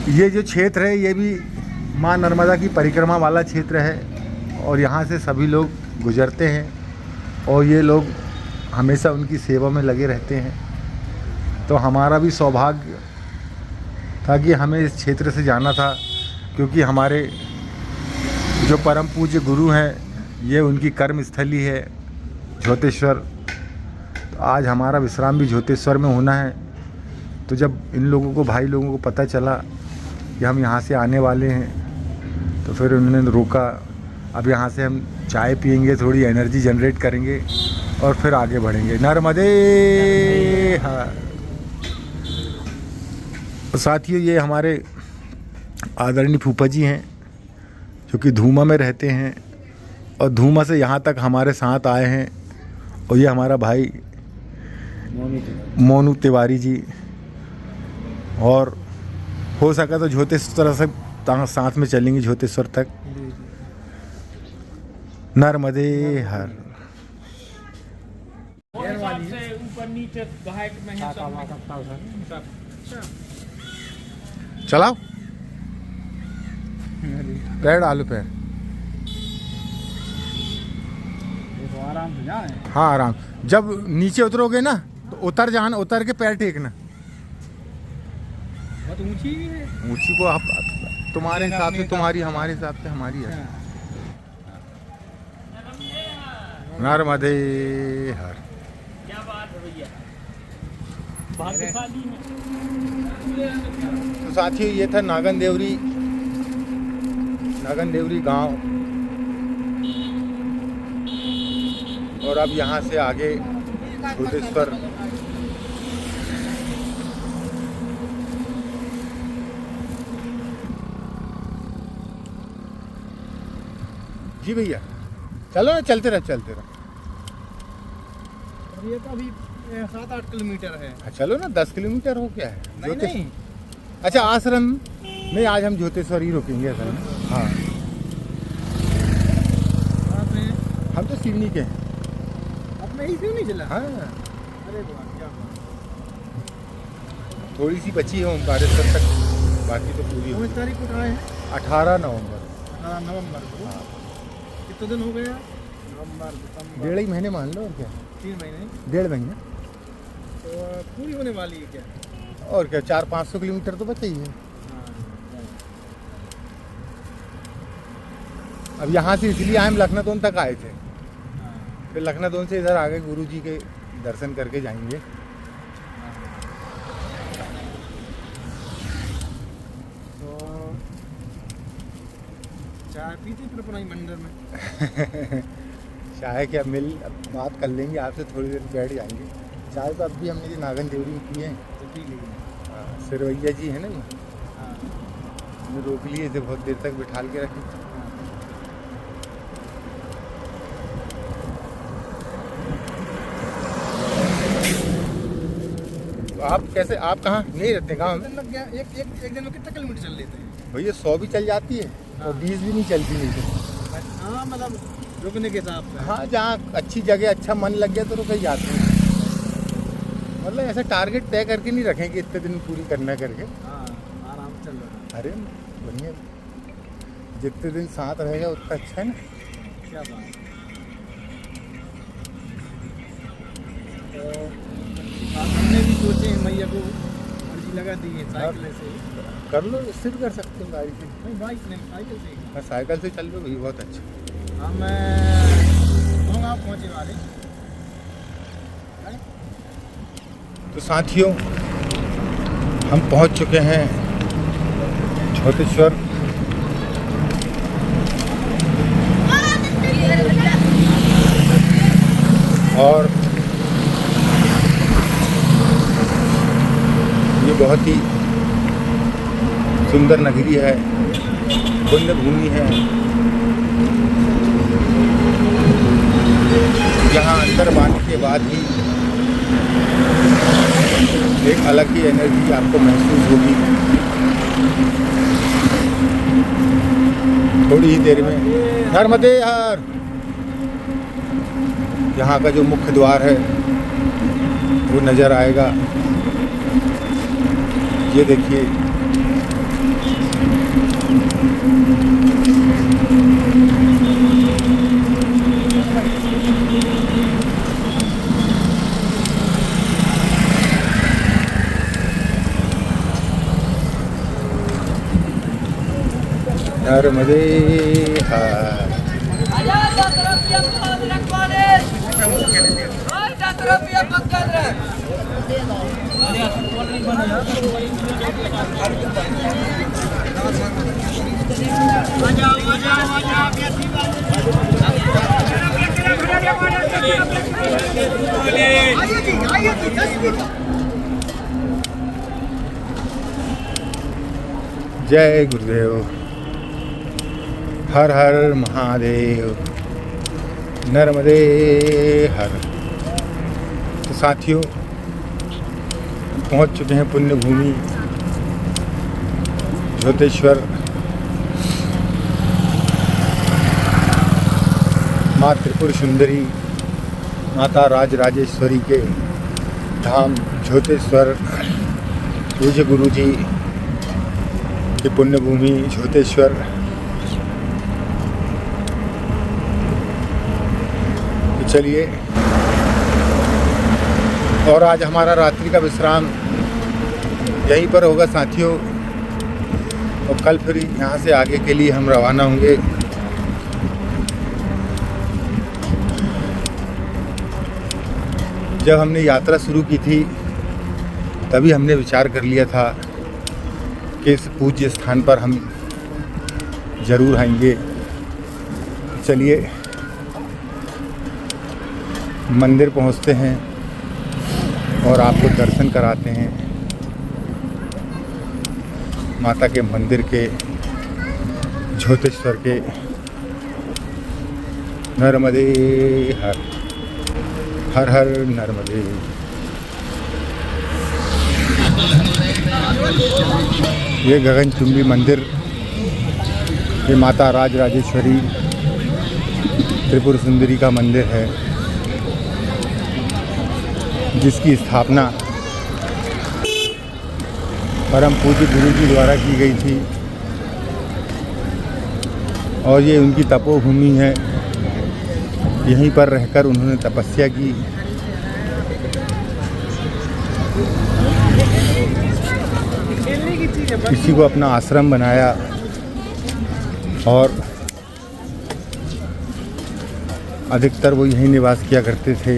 ये जो क्षेत्र है ये भी माँ नर्मदा की परिक्रमा वाला क्षेत्र है, और यहाँ से सभी लोग गुजरते हैं, और ये लोग हमेशा उनकी सेवा में लगे रहते हैं। तो हमारा भी सौभाग्य था कि हमें इस क्षेत्र से जाना था, क्योंकि हमारे जो परम पूज्य गुरु हैं ये उनकी कर्म स्थली है झोतेश्वर। तो आज हमारा विश्राम भी झोतेश्वर में होना है। तो जब इन लोगों को, भाई लोगों को पता चला कि हम यहाँ से आने वाले हैं, तो फिर उन्होंने रोका। अब यहाँ से हम चाय पियेंगे, थोड़ी एनर्जी जनरेट करेंगे और फिर आगे बढ़ेंगे। नर्मदे हर। साथियों, ये हमारे आदरणीय फूफा जी हैं जो कि धूमा में रहते हैं, और धूमा से यहाँ तक हमारे साथ आए हैं। और ये हमारा भाई मोनू तिवारी जी, और हो सका तो झोतेश्वर से साथ में चलेंगे झोतेश्वर तक। नर्मदे हर। ऊपर नीचे हाइट में है सब। चलाओ, पैर डालो, पैर। आराम से जाए। हाँ आराम। जब नीचे उतरोगे ना तो उतर जाना, उतर के पैर टेकना। बहुत ऊंची है। ऊंची को आप तुम्हारे हिसाब से तुम्हारी, हमारे हिसाब से हमारी है। नर्मदे हर। क्या बात है भैया, भाग्यशाली है। तो साथियों, ये था नागन देवरी गांव, और अब यहाँ से आगे झोतेश्वर। जी भैया, चलो ना, चलते रहो। ये तो अभी 7-8 किलोमीटर है। चलो ना, 10 किलोमीटर हो गया है। नहीं। अच्छा, आश्रम नहीं, आज हम झोतेश्वर ही रुकेंगे ऐसा ना। हाँ, हम तो सिवनी के हैं। नहीं क्यों नहीं चला? हाँ, अरे वाह, क्या बात। थोड़ी सी बची है ओमकारेश्वर तक, बाकी तो पूरी हो कौन गई। तारीख को कहाँ है? 18 नवंबर। 18 नवंबर को। कितने दिन हो गया? नवंबर, दिसंबर, 1.5 महीने मान लो, और क्या, 3 महीने। 1.5 महीने, तो पूरी होने वाली है क्या? और क्या, 400-500 किलोमीटर तो बचा ही है। अब यहाँ से इसलिए हम लखनऊ तक आए थे, फिर लखनऊ से इधर आगे गुरु जी के दर्शन करके जाएंगे। तो चाय पीते फिर अपना ही मंदिर में? चाय क्या, मिल अब बात कर लेंगे आपसे, थोड़ी देर बैठ जाएंगे। चाय तो अब भी हमने जो नागन देवरी में पी है। तो पी लीजिए। सिरवैया जी है ना, वो हाँ। हमने रोक लिए थे, बहुत देर तक बिठाल के रखे। आप कैसे, आप कहाँ नहीं रहते गाँव में? दिन लग गया। एक दिन में कितना किलोमीटर चल लेते हैं? भैया 100 भी चल जाती है और 20 भी नहीं चलती नहीं तो। हाँ, मतलब रुकने के हिसाब से। हाँ, जहाँ अच्छी जगह, अच्छा मन लग गया तो रुक ही जाते हैं। मतलब ऐसा टारगेट तय करके नहीं रखेंगे इतने दिन पूरी करना करके। हाँ, आराम से चल रहा है। अरे बढ़िया, जितने दिन साथ रहेगा उतना अच्छा है ना। क्या बात है। तो हमने भी सोचे हैं मैया को अर्जी लगा दी है साइकिल से। कर लो, इससे भी कर सकते हो गाड़ी से। नहीं, बाइक नहीं, साइकिल से ही। हाँ, साइकिल से चल लो भाई, बहुत अच्छा। हाँ, मैं होंगे पहुँचे वाले। तो साथियों, हम पहुंच चुके हैं झोतेश्वर। और ये बहुत ही सुंदर नगरी है, पुण्य भूमि है। यहाँ अंदर आने के बाद ही एक अलग ही एनर्जी आपको महसूस होगी। थोड़ी ही देर में नर्मदे हर, यहाँ का जो मुख्य द्वार है वो नज़र आएगा। ये देखिए, नर्मदे हर। जय गुरुदेव, हर हर महादेव, नर्मदे हर। तो साथियों, पहुंच चुके हैं पुण्य भूमि झोतेश्वर। माँ त्रिपुर सुंदरी, माता राजराजेश्वरी के धाम झोतेश्वर, पूज्य गुरु जी की पुण्य भूमि झोतेश्वर। तो चलिए, और आज हमारा रात्रि का विश्राम यहीं पर होगा साथियों, और कल फिर यहाँ से आगे के लिए हम रवाना होंगे। जब हमने यात्रा शुरू की थी तभी हमने विचार कर लिया था कि इस पूज्य स्थान पर हम ज़रूर आएंगे। चलिए, मंदिर पहुँचते हैं और आपको दर्शन कराते हैं माता के मंदिर के, झोतेश्वर के। नर्मदे हर, हर हर नर्मदे। ये गगनचुंबी मंदिर, ये माता राजराजेश्वरी त्रिपुर सुंदरी का मंदिर है। जिसकी स्थापना परम पूज्य गुरु जी द्वारा की गई थी और ये उनकी तपोभूमि है। यहीं पर रहकर उन्होंने तपस्या की। इसी को अपना आश्रम बनाया और अधिकतर वो यहीं निवास किया करते थे।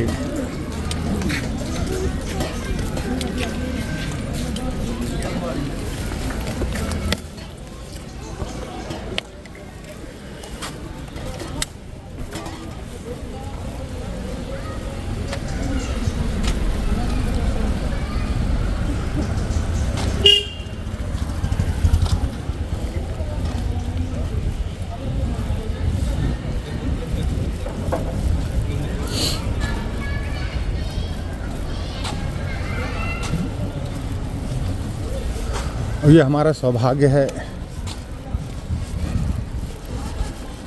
और ये हमारा सौभाग्य है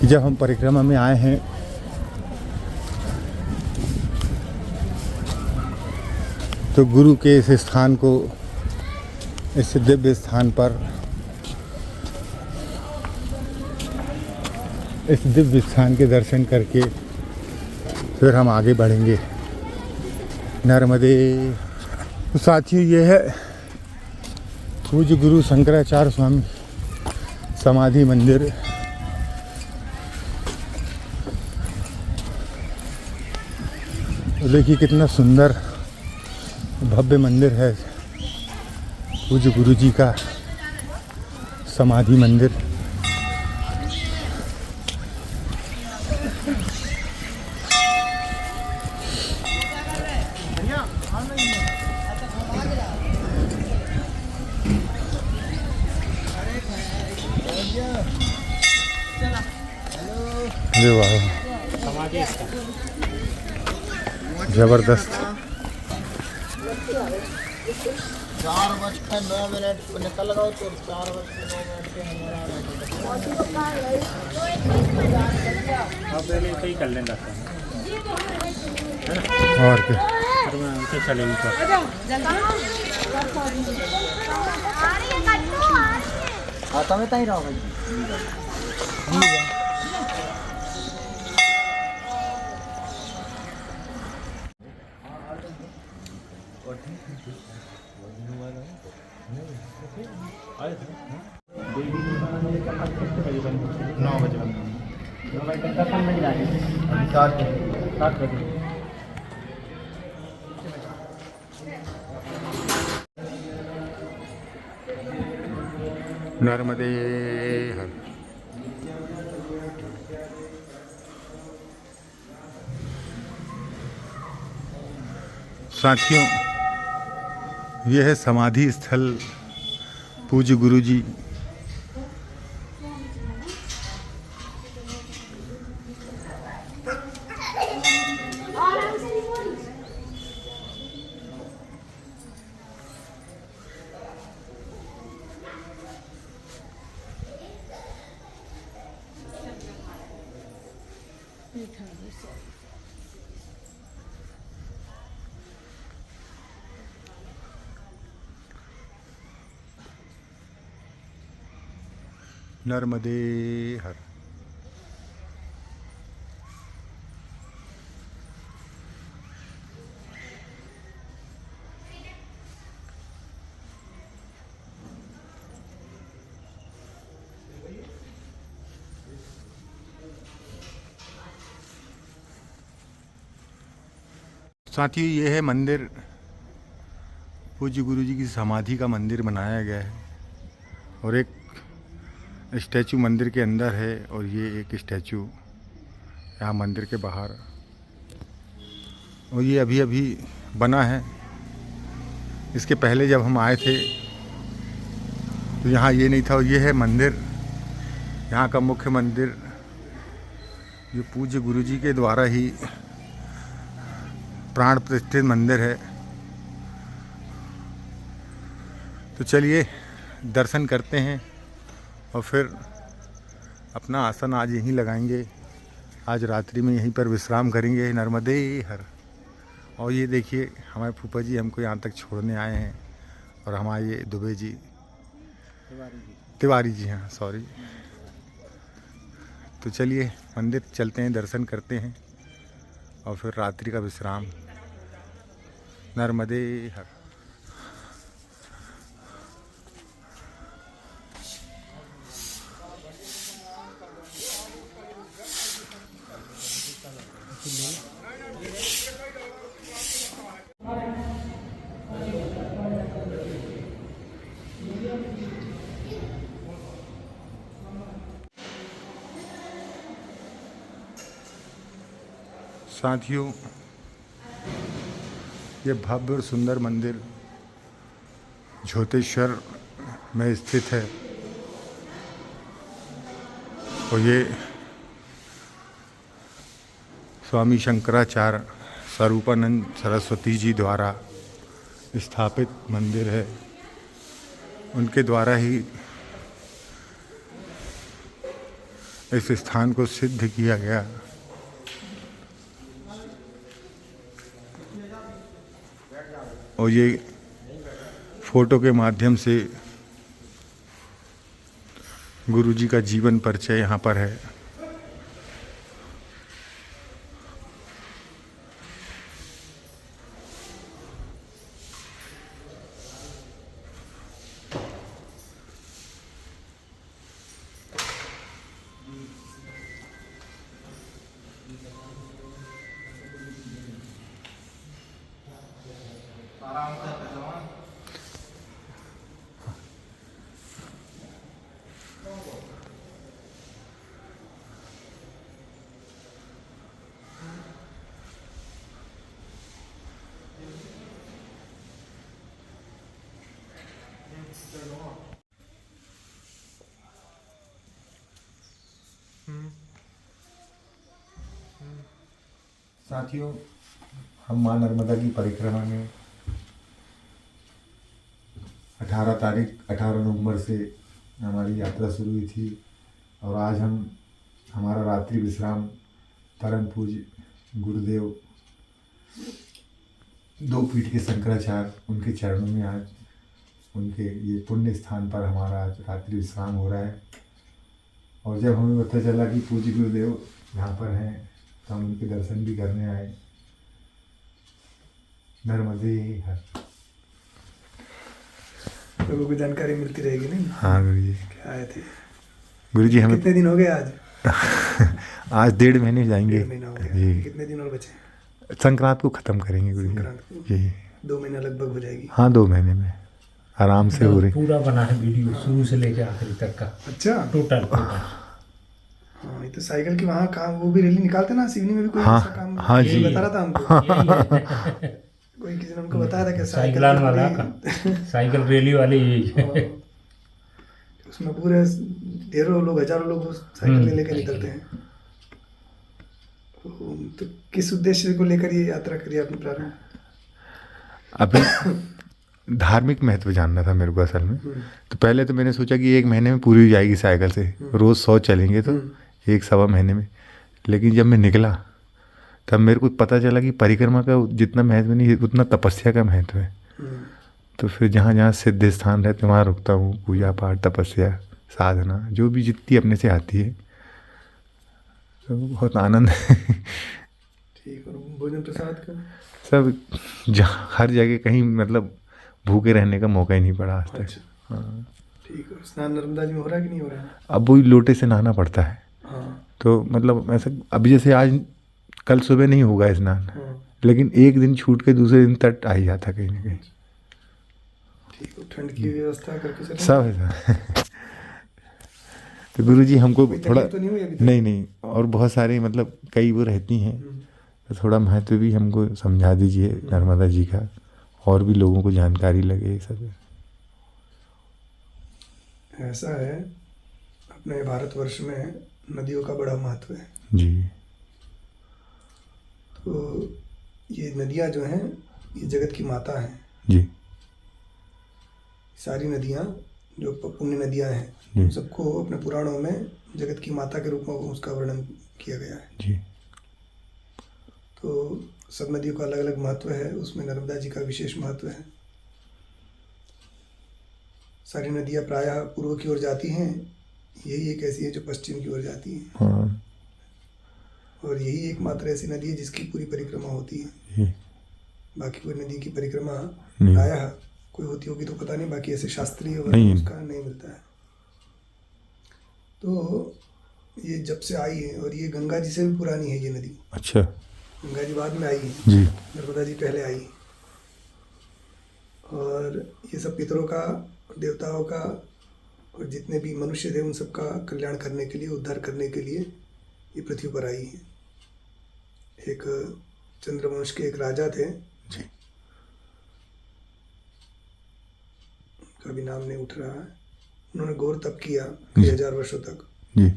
कि जब हम परिक्रमा में आए हैं तो गुरु के इस स्थान को, इस दिव्य स्थान पर, इस दिव्य स्थान के दर्शन करके फिर हम आगे बढ़ेंगे। नर्मदे। तो साथियों, ये है पूज्य गुरु शंकराचार्य स्वामी समाधि मंदिर। देखिए कितना सुंदर भव्य मंदिर है पूज्य गुरु जी का समाधि मंदिर। अरे वाह, जबरदस्त। 4:09 निकल गए तो 4:09 पे हमारा पहले कहीं कर लेना और क्या चलेंगे તમે તઈ રહો ભાઈ नर्मदे हर। साथियों, यह है समाधि स्थल पूज्य गुरु जी। नर्मदे हर। साथियों, ये है मंदिर, पूज्य गुरु जी की समाधि का मंदिर बनाया गया है और एक स्टैचू मंदिर के अंदर है और ये एक स्टैचू यहाँ मंदिर के बाहर, और ये अभी अभी बना है। इसके पहले जब हम आए थे तो यहाँ ये नहीं था। और ये है मंदिर, यहाँ का मुख्य मंदिर जो पूज्य गुरु जी के द्वारा ही प्राण प्रतिष्ठित मंदिर है। तो चलिए दर्शन करते हैं और फिर अपना आसन आज यहीं लगाएंगे। आज रात्रि में यहीं पर विश्राम करेंगे। नर्मदे हर। और ये देखिए हमारे फूफा जी हमको यहाँ तक छोड़ने आए हैं, और हमारे ये दुबे जी, तिवारी जी, हाँ सॉरी। तो चलिए मंदिर चलते हैं, दर्शन करते हैं और फिर रात्रि का विश्राम। नर्मदे हर। साथियों, ये भव्य और सुंदर मंदिर झोतेश्वर में स्थित है, और ये स्वामी शंकराचार्य स्वरूपानंद सरस्वती जी द्वारा स्थापित मंदिर है। उनके द्वारा ही इस स्थान को सिद्ध किया गया। और ये फोटो के माध्यम से गुरु जी का जीवन परिचय यहाँ पर है। साथियों, हम माँ नर्मदा की परिक्रमा में 18 नवंबर से हमारी यात्रा शुरू हुई थी, और आज हमारा रात्रि विश्राम परम पूज्य गुरुदेव 2 फीट के शंकराचार्य उनके चरणों में आज उनके ये पुण्य स्थान पर हमारा आज रात्रि विश्राम हो रहा है। और जब हमें पता चला कि पूज्य गुरुदेव यहाँ पर हैं, तो हम उनके दर्शन भी करने आए। नर्मदे हर। लोगों को जानकारी मिलती रहेगी नहीं? हाँ गुरु जी। क्या आए थे गुरु जी? हमें कितने दिन हो गए आज? आज 1.5 महीने जाएंगे। 1.5 महीना हो गया। जी। कितने दिन और बचे? संक्रांत को ख़त्म करेंगे गुरु जी। जी 2 महीना लगभग हो जाएगी। हाँ 2 महीने में आराम से हो रही। पूरा बना है वीडियो शुरू से लेकर आखिरी तक का। अच्छा, टोटल। हाँ, ये तो साइकिल की वहाँ काम वो भी रैली निकालते ना, सिवनी में भी कोई हाँ, ऐसा काम हाँ जी। बता रहा था हमको। कोई किसी ने हमको बताया था कि साइकिल वाला का साइकिल रैली वाले यही है। उसमें पूरे ढेरों लोग, हजारों लोग साइकिल लेकर निकलते हैं। तो किस उद्देश्य को लेकर ये यात्रा करी आपने प्रारंभ? अभी धार्मिक महत्व जानना था मेरे को असल में। तो पहले तो मैंने सोचा कि 1 महीने में पूरी हो जाएगी साइकिल से, रोज़ 100 चलेंगे तो 1-1.25 महीने में। लेकिन जब मैं निकला तब मेरे को पता चला कि परिक्रमा का जितना महत्व नहीं उतना तपस्या का महत्व है। तो फिर जहाँ जहाँ सिद्ध स्थान रहते वहाँ रुकता हूँ, पूजा पाठ, तपस्या, साधना जो भी जितनी अपने से आती है, तो बहुत आनंद है। ठीक। और भोजन प्रसाद का सब जहाँ हर जगह कहीं मतलब भूखे रहने का मौका ही नहीं पड़ा आज तक। अच्छा। हाँ ठीक है। स्नान नर्मदा जी में हो रहा है कि नहीं हो रहा है? अब वही लोटे से नहाना पड़ता है। हाँ। तो मतलब ऐसा अभी जैसे आज कल सुबह नहीं होगा स्नान, हाँ। लेकिन एक दिन छूट के दूसरे दिन तट आ ही जाता कहीं ना कहीं। ठीक है। ठंड की व्यवस्था करके चलें? सब ऐसा। तो गुरु जी हमको कोई थोड़ा तकलीफ तो नहीं हुई अभी तक? नहीं, और बहुत सारी मतलब कई वो रहती हैं, तो थोड़ा महत्व भी हमको समझा दीजिए नर्मदा जी का, और भी लोगों को जानकारी लगे सब। ऐसा है, अपने भारतवर्ष में नदियों का बड़ा महत्व है जी। तो ये नदियाँ जो हैं ये जगत की माता हैं। जी सारी नदियाँ जो पुण्य नदियाँ हैं, उन सबको अपने पुराणों में जगत की माता के रूप में उसका वर्णन किया गया है। जी। तो सब नदियों का अलग अलग महत्व है, उसमें नर्मदा जी का विशेष महत्व है। सारी नदियाँ प्रायः पूर्व की ओर जाती हैं, यही एक ऐसी है जो पश्चिम की ओर जाती है। हाँ और यही एकमात्र ऐसी नदी है जिसकी पूरी परिक्रमा होती है। जी बाकी कोई नदी की परिक्रमा नहीं। प्रायः कोई होती होगी तो पता नहीं, बाकी ऐसे शास्त्रीय नहीं। उसका नहीं मिलता है। तो ये जब से आई है, और ये गंगा जी से भी पुरानी है ये नदी। अच्छा गंगा जी बाद में आई है, जी नर्मदा जी पहले आई। और ये सब पितरों का, देवताओं का, और जितने भी मनुष्य थे उन सब का कल्याण करने के लिए, उद्धार करने के लिए ये पृथ्वी पर आई है। एक चंद्रवंश के एक राजा थे, जी उनका भी नाम नहीं उठ रहा है। उन्होंने घोर तप किया कई हजार वर्षों तक, जी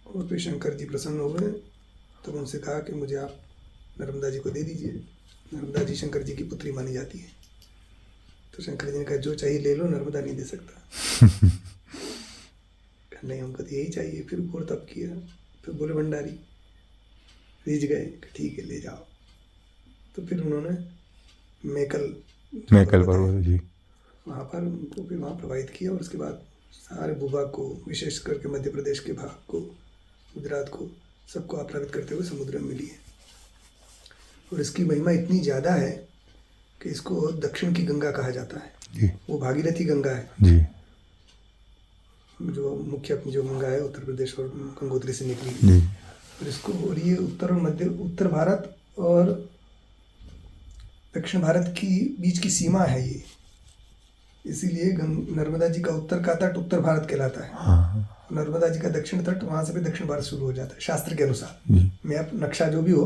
और फिर शंकर जी प्रसन्न हुए, तब उनसे कहा कि मुझे आप नर्मदा जी को दे दीजिए। नर्मदा जी शंकर जी की पुत्री मानी जाती है। तो शंकर जी ने कहा जो चाहिए ले लो, नर्मदा नहीं दे सकता। नहीं, हमको तो यही चाहिए। फिर घोर तप किया, फिर बोले भंडारी, रिझ गए, ठीक है ले जाओ। तो फिर उन्होंने मैकल पर्वत जी वहाँ पर उनको फिर वहाँ प्रवाहित किया, और उसके बाद सारे भूभाग को, विशेष करके मध्य प्रदेश के भाग को, गुजरात को, सबको आप्लावित करते हुए समुद्र में मिली है। और इसकी महिमा इतनी ज़्यादा है कि इसको दक्षिण की गंगा कहा जाता है। जी वो भागीरथी गंगा है, जी जो मुख्य अपनी जो गंगा है उत्तर प्रदेश और गंगोत्री से निकली। जी और इसको, और ये उत्तर और मध्य, उत्तर भारत और दक्षिण भारत की बीच की सीमा है ये। इसीलिए नर्मदा जी का उत्तर का तट उत्तर भारत कहलाता है। हाँ नर्मदा जी का दक्षिण तट, वहाँ से भी दक्षिण भारत शुरू हो जाता है शास्त्र के अनुसार। जी मैप नक्शा जो भी हो,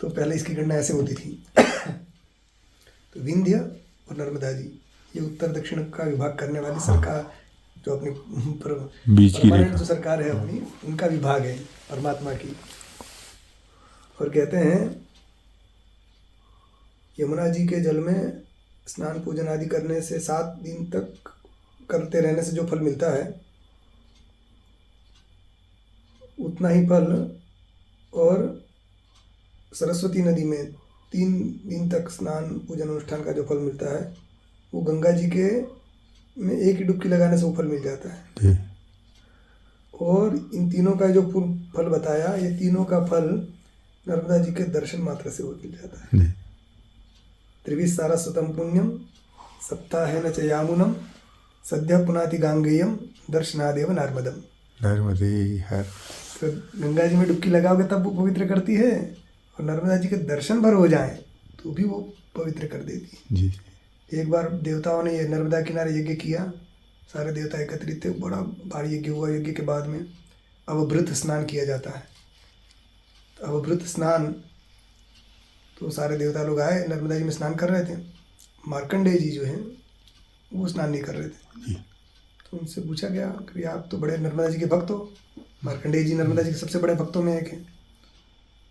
तो पहले इसकी गणना ऐसे होती थी। तो विंध्य और नर्मदा जी ये उत्तर दक्षिण का विभाग करने वाली सरकार, जो अपनी बीच की परमानेंट रेखा। जो सरकार है अपनी, उनका विभाग है परमात्मा की। और कहते हैं यमुना जी के जल में स्नान पूजन आदि करने से 7 दिन तक करते रहने से जो फल मिलता है, उतना ही फल और सरस्वती नदी में 3 दिन तक स्नान पूजन अनुष्ठान का जो फल मिलता है, वो गंगा जी के में एक ही डुबकी लगाने से वो फल मिल जाता है। जी और इन तीनों का जो फल बताया, ये तीनों का फल नर्मदा जी के दर्शन मात्र से वो मिल जाता है। जी त्रिभिः सारस्वतं पुण्यम सप्ताहेन च यामुनम सद्य पुनाति गांगेयम दर्शनादेव नर्मदम। नर्मदे हर तो गंगा जी में डुबकी लगाओगे तब वो पवित्र करती है, और नर्मदा जी के दर्शन भर हो जाएं तो भी वो पवित्र कर देती है। जी एक बार देवताओं ने ये नर्मदा किनारे यज्ञ किया, सारे देवता एकत्रित थे, बड़ा भारी यज्ञ हुआ। यज्ञ के बाद में अवभृत स्नान किया जाता है। तो अवभृत स्नान, तो सारे देवता लोग आए, नर्मदा जी में स्नान कर रहे थे। मार्कंडेय जी जो हैं वो स्नान नहीं कर रहे थे। जी तो उनसे पूछा गया कि आप तो बड़े नर्मदा जी के भक्त हो। मार्कंडेय जी नर्मदा जी के सबसे बड़े भक्तों में एक हैं,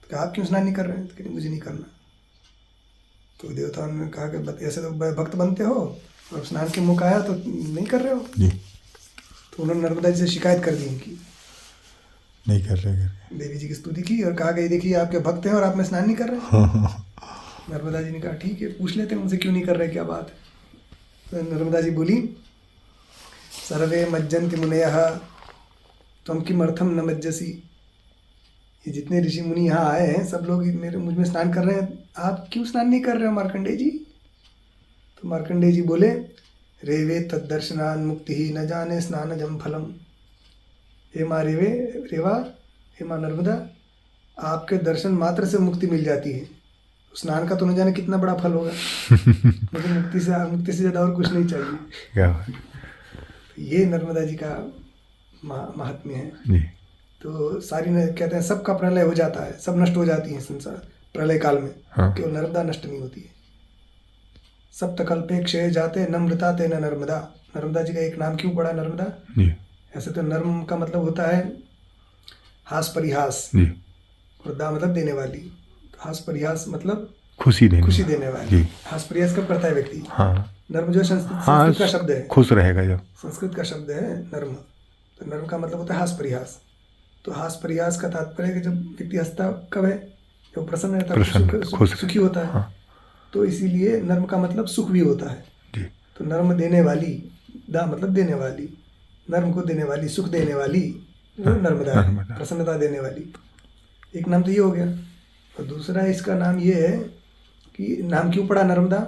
तो आप क्यों स्नान नहीं कर रहे हैं? तो कहते मुझे नहीं करना। तो देवताओं ने कहा कि ऐसे तो भक्त बनते हो और स्नान के मौका आया तो नहीं कर रहे हो। जी तो उन्होंने नर्मदा जी से शिकायत कर दी इनकी, नहीं कर रहे करके। देवी जी की स्तुति की और कहा कि देखिए आपके भक्त हैं और आप में स्नान नहीं कर रहे। हाँ नर्मदा जी ने कहा ठीक है, पूछ लेते हैं उनसे क्यों नहीं कर रहे, क्या बात है। तो नर्मदा जी बोली, सर्वे मज्जन्ति मुनयः त्वं किमर्थं न मज्जसि। ये जितने ऋषि मुनि यहाँ आए हैं सब लोग मेरे मुझ में स्नान कर रहे हैं, आप क्यों स्नान नहीं कर रहे हो मार्कंडेय जी? तो मार्कंडेय जी बोले, रेवे तद्दर्शनान् मुक्ति ही न जाने स्नानजं फलम। हे माँ रेवा, हे माँ नर्मदा, आपके दर्शन मात्र से मुक्ति मिल जाती है। स्नान का तो न जाने कितना बड़ा फल होगा, लेकिन मुक्ति से ज़्यादा और कुछ नहीं चाहिए। क्या बात। तो ये नर्मदा जी का महात्म्य है। जी तो सारी कहते हैं सबका प्रलय हो जाता है, सब नष्ट हो जाती हैं संसार प्रलय काल में, हाँ। केवल नर्मदा नष्ट नहीं होती है। सप्तकल्पे क्षय जाते नम्रता ते न नर्मदा। नर्मदा जी का एक नाम क्यों पड़ा नर्मदा? जी ऐसे तो नर्म का मतलब होता है हास परिहास, जी और दा मतलब देने वाली। तो हास परिहास मतलब खुशी देने वाली। जी हास परिहास कब करता है व्यक्ति? हाँ नर्म जो संस्कृत का शब्द है, खुश रहेगा जब। संस्कृत का शब्द है नर्म। तो नर्म का मतलब होता है हास परिहास। तो हास परिहास का तात्पर्य है कि जब व्यक्ति हंसता कब है? वो प्रसन्न रहता है, सुखी होता है। तो इसीलिए नर्म का मतलब सुख भी होता है। तो नर्म देने वाली, दा मतलब देने वाली, नर्म को देने वाली, सुख देने वाली वो नर्मदा है, प्रसन्नता देने वाली। एक नाम तो ये हो गया। और दूसरा इसका नाम ये है कि नाम क्यों पड़ा नर्मदा,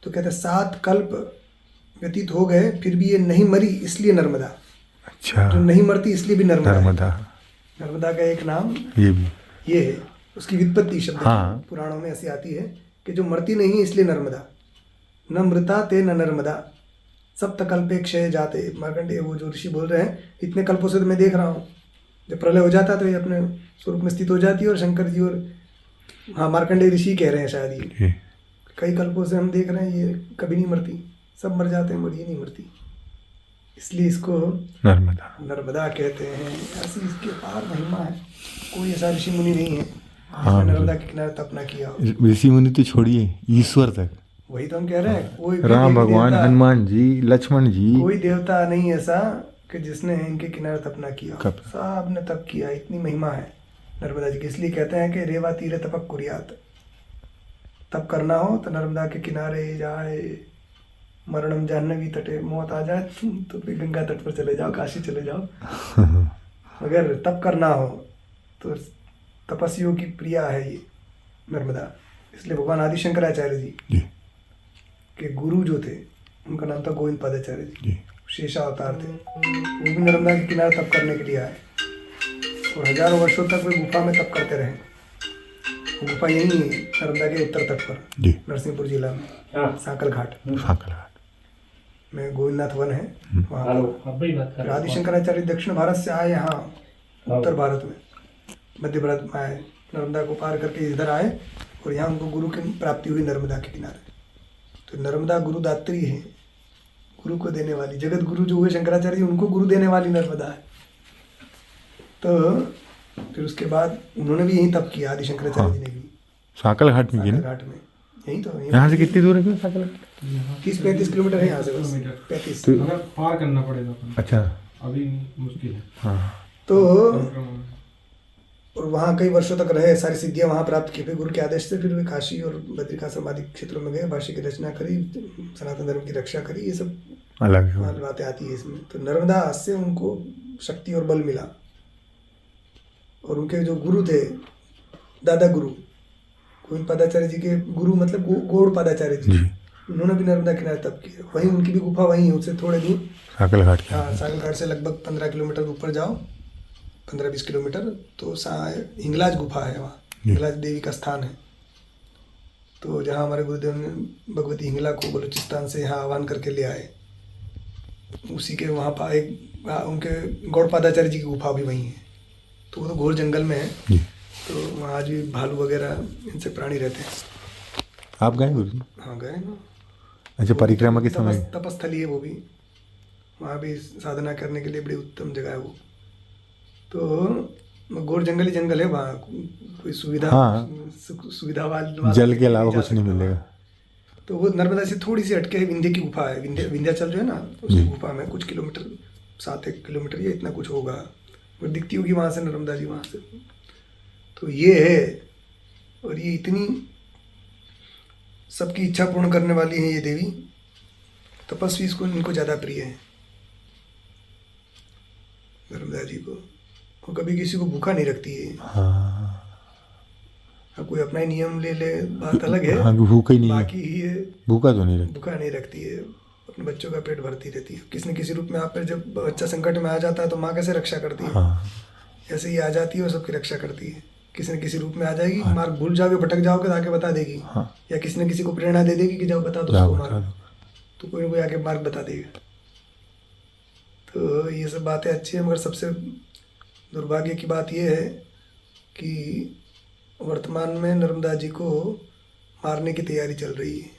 तो कहते हैं 7 कल्प व्यतीत हो गए फिर भी ये नहीं मरी इसलिए नर्मदा। अच्छा, जो नहीं मरती इसलिए भी नर्मदा। नर्मदा का एक नाम ये भी ये है। उसकी व्युत्पत्ति शब्द हाँ। पुराणों में ऐसी आती है कि जो मरती नहीं इसलिए नर्मदा। न मृता ते न नर्मदा सप्तकल्पे क्षय जाते। मार्कंडेय वो जो ऋषि बोल रहे हैं, इतने कल्पों से तो मैं देख रहा हूँ, जब प्रलय हो जाता तो ये अपने स्वरूप में स्थित हो जाती है। और शंकर जी और हाँ मार्कंडेय ऋषि कह रहे हैं शायद, ये कई कल्पों से हम देख रहे हैं ये कभी नहीं मरती, सब मर जाते हैं, ये नहीं मरती, इसलिए इसको नर्मदा कहते हैं। ऐसी इसके पार महिमा है, कोई ऐसा ऋषि मुनि नहीं है जिसने नर्मदा के किनारे तपना किया हो। ऋषि मुनि तो छोड़िए, ईश्वर तक, वही तो हम कह रहे हैं। कोई राम भगवान, हनुमान जी, लक्ष्मण जी, कोई देवता नहीं ऐसा कि जिसने इनके किनारे तपना किया। सब ने तप किया, इतनी महिमा है नर्मदा जी की। इसलिए कहते हैं कि रेवा तीरे तपक कुरियात, तप करना हो तो नर्मदा के किनारे जाए। मरणम जाह्नवी तटे, मौत आ जाए तो फिर गंगा तट पर चले जाओ, काशी चले जाओ। अगर तप करना हो तो तपस्वियों की प्रिया है ये नर्मदा। इसलिए भगवान आदि शंकराचार्य जी के गुरु जो थे उनका नाम था गोविंद पादाचार्य जी, शेषा अवतार थे। वो भी नर्मदा के किनारे तप करने के लिए आए और हजारों वर्षों तक वे गुफा में तप करते रहे। वो गुफा यही है नर्मदा के उत्तर तट पर, नरसिंहपुर जिला में, सांकल घाट में गोविंदनाथ वन है वहाँ। आदि शंकराचार्य दक्षिण भारत से आए, यहाँ उत्तर भारत में, मध्य भारत में आए, नर्मदा को पार करके इधर आए और यहाँ उनको गुरु की प्राप्ति हुई नर्मदा के किनारे। तो नर्मदा गुरुदात्री है, गुरु को देने वाली। जगत गुरु जो हुए शंकराचार्य जी, उनको गुरु देने वाली नर्मदा है। तो फिर उसके बाद उन्होंने भी यहीं तप किया, आदि शंकराचार्य जी ने भी सांकल घाट में, यहीं तो। यहाँ से कितनी दूर है सांकल? 30-35 किलोमीटर है यहाँ से, बस 35 पार करना पड़ेगा। अच्छा, अभी मुश्किल है। हाँ। तो और वहाँ कई वर्षों तक रहे, सारी सिद्धियाँ वहाँ प्राप्त की। फिर गुरु के आदेश से फिर वे काशी और बद्रिकाश्रम आदि क्षेत्रों में गए, भाष्य की रचना करी, सनातन धर्म की रक्षा करी। ये सब अलग बातें आती है इसमें। तो नर्मदा से उनको शक्ति और बल मिला। और उनके जो गुरु थे, दादा गुरु गोविंद पादाचार्य जी के गुरु मतलब गौड़ पादाचार्य जी, उन्होंने भी नर्मदा किनारे तप किया। वहीं उनकी भी गुफा वहीं है, उससे थोड़े दूर सांकल घाट। हाँ, सांकल घाट से लगभग 15 किलोमीटर ऊपर जाओ, 15-20 किलोमीटर, तो हिंगलाज गुफा है वहाँ। हिंगलाज देवी का स्थान है। तो जहाँ हमारे गुरुदेव ने भगवती हिंगला को बलूचिस्तान से यहाँ आह्वान करके ले आए, उसी के वहाँ पर एक उनके गौड़ पादाचार्य जी की गुफा भी वहीं है। तो वो तो घोर जंगल में है, तो वहाँ आज भी भालू वगैरह इनसे प्राणी रहते हैं। आप गए गुरु? हाँ गए ना। अच्छा, परिक्रमा के समय तपस्थली है वो भी, वहाँ भी साधना करने के लिए बड़ी उत्तम जगह है वो। तो घोर जंगली जंगल है वहाँ, कोई सुविधा सुविधा वाली जल के अलावा कुछ नहीं मिलेगा। तो वो नर्मदा से थोड़ी सी हटके विंध्य की गुफा है। विंध्याचल जो है ना, उस गुफा में कुछ किलोमीटर, 7-1 किलोमीटर या इतना कुछ होगा, वो दिखती होगी वहाँ से नर्मदा जी वहाँ से। तो ये है, और ये इतनी सबकी इच्छा पूर्ण करने वाली है ये देवी। तपस्वी इसको इनको ज़्यादा प्रिय है नर्मदा जी को। वो कभी किसी को भूखा नहीं रखती है। अब कोई अपना ही नियम ले ले बात अलग है, भूखा ही नहीं, बाकी ही भूखा तो नहीं, भूखा नहीं रखती है, अपने बच्चों का पेट भरती रहती है। किसी न किसी रूप में आप पर जब बच्चा संकट में आ जाता है तो माँ कैसे रक्षा करती है, ऐसे ही आ जाती है और सबकी रक्षा करती है। किसी न किसी रूप में आ जाएगी, मार्ग भूल जाओगे, भटक जाओगे तो आके बता देगी, या किसी न किसी को प्रेरणा दे देगी कि जाओ बता दो उसको मार्ग, तो कोई ना कोई आके मार्ग बता देगा। तो ये सब बातें अच्छी है, मगर सबसे दुर्भाग्य की बात यह है कि वर्तमान में नर्मदा जी को मारने की तैयारी चल रही है।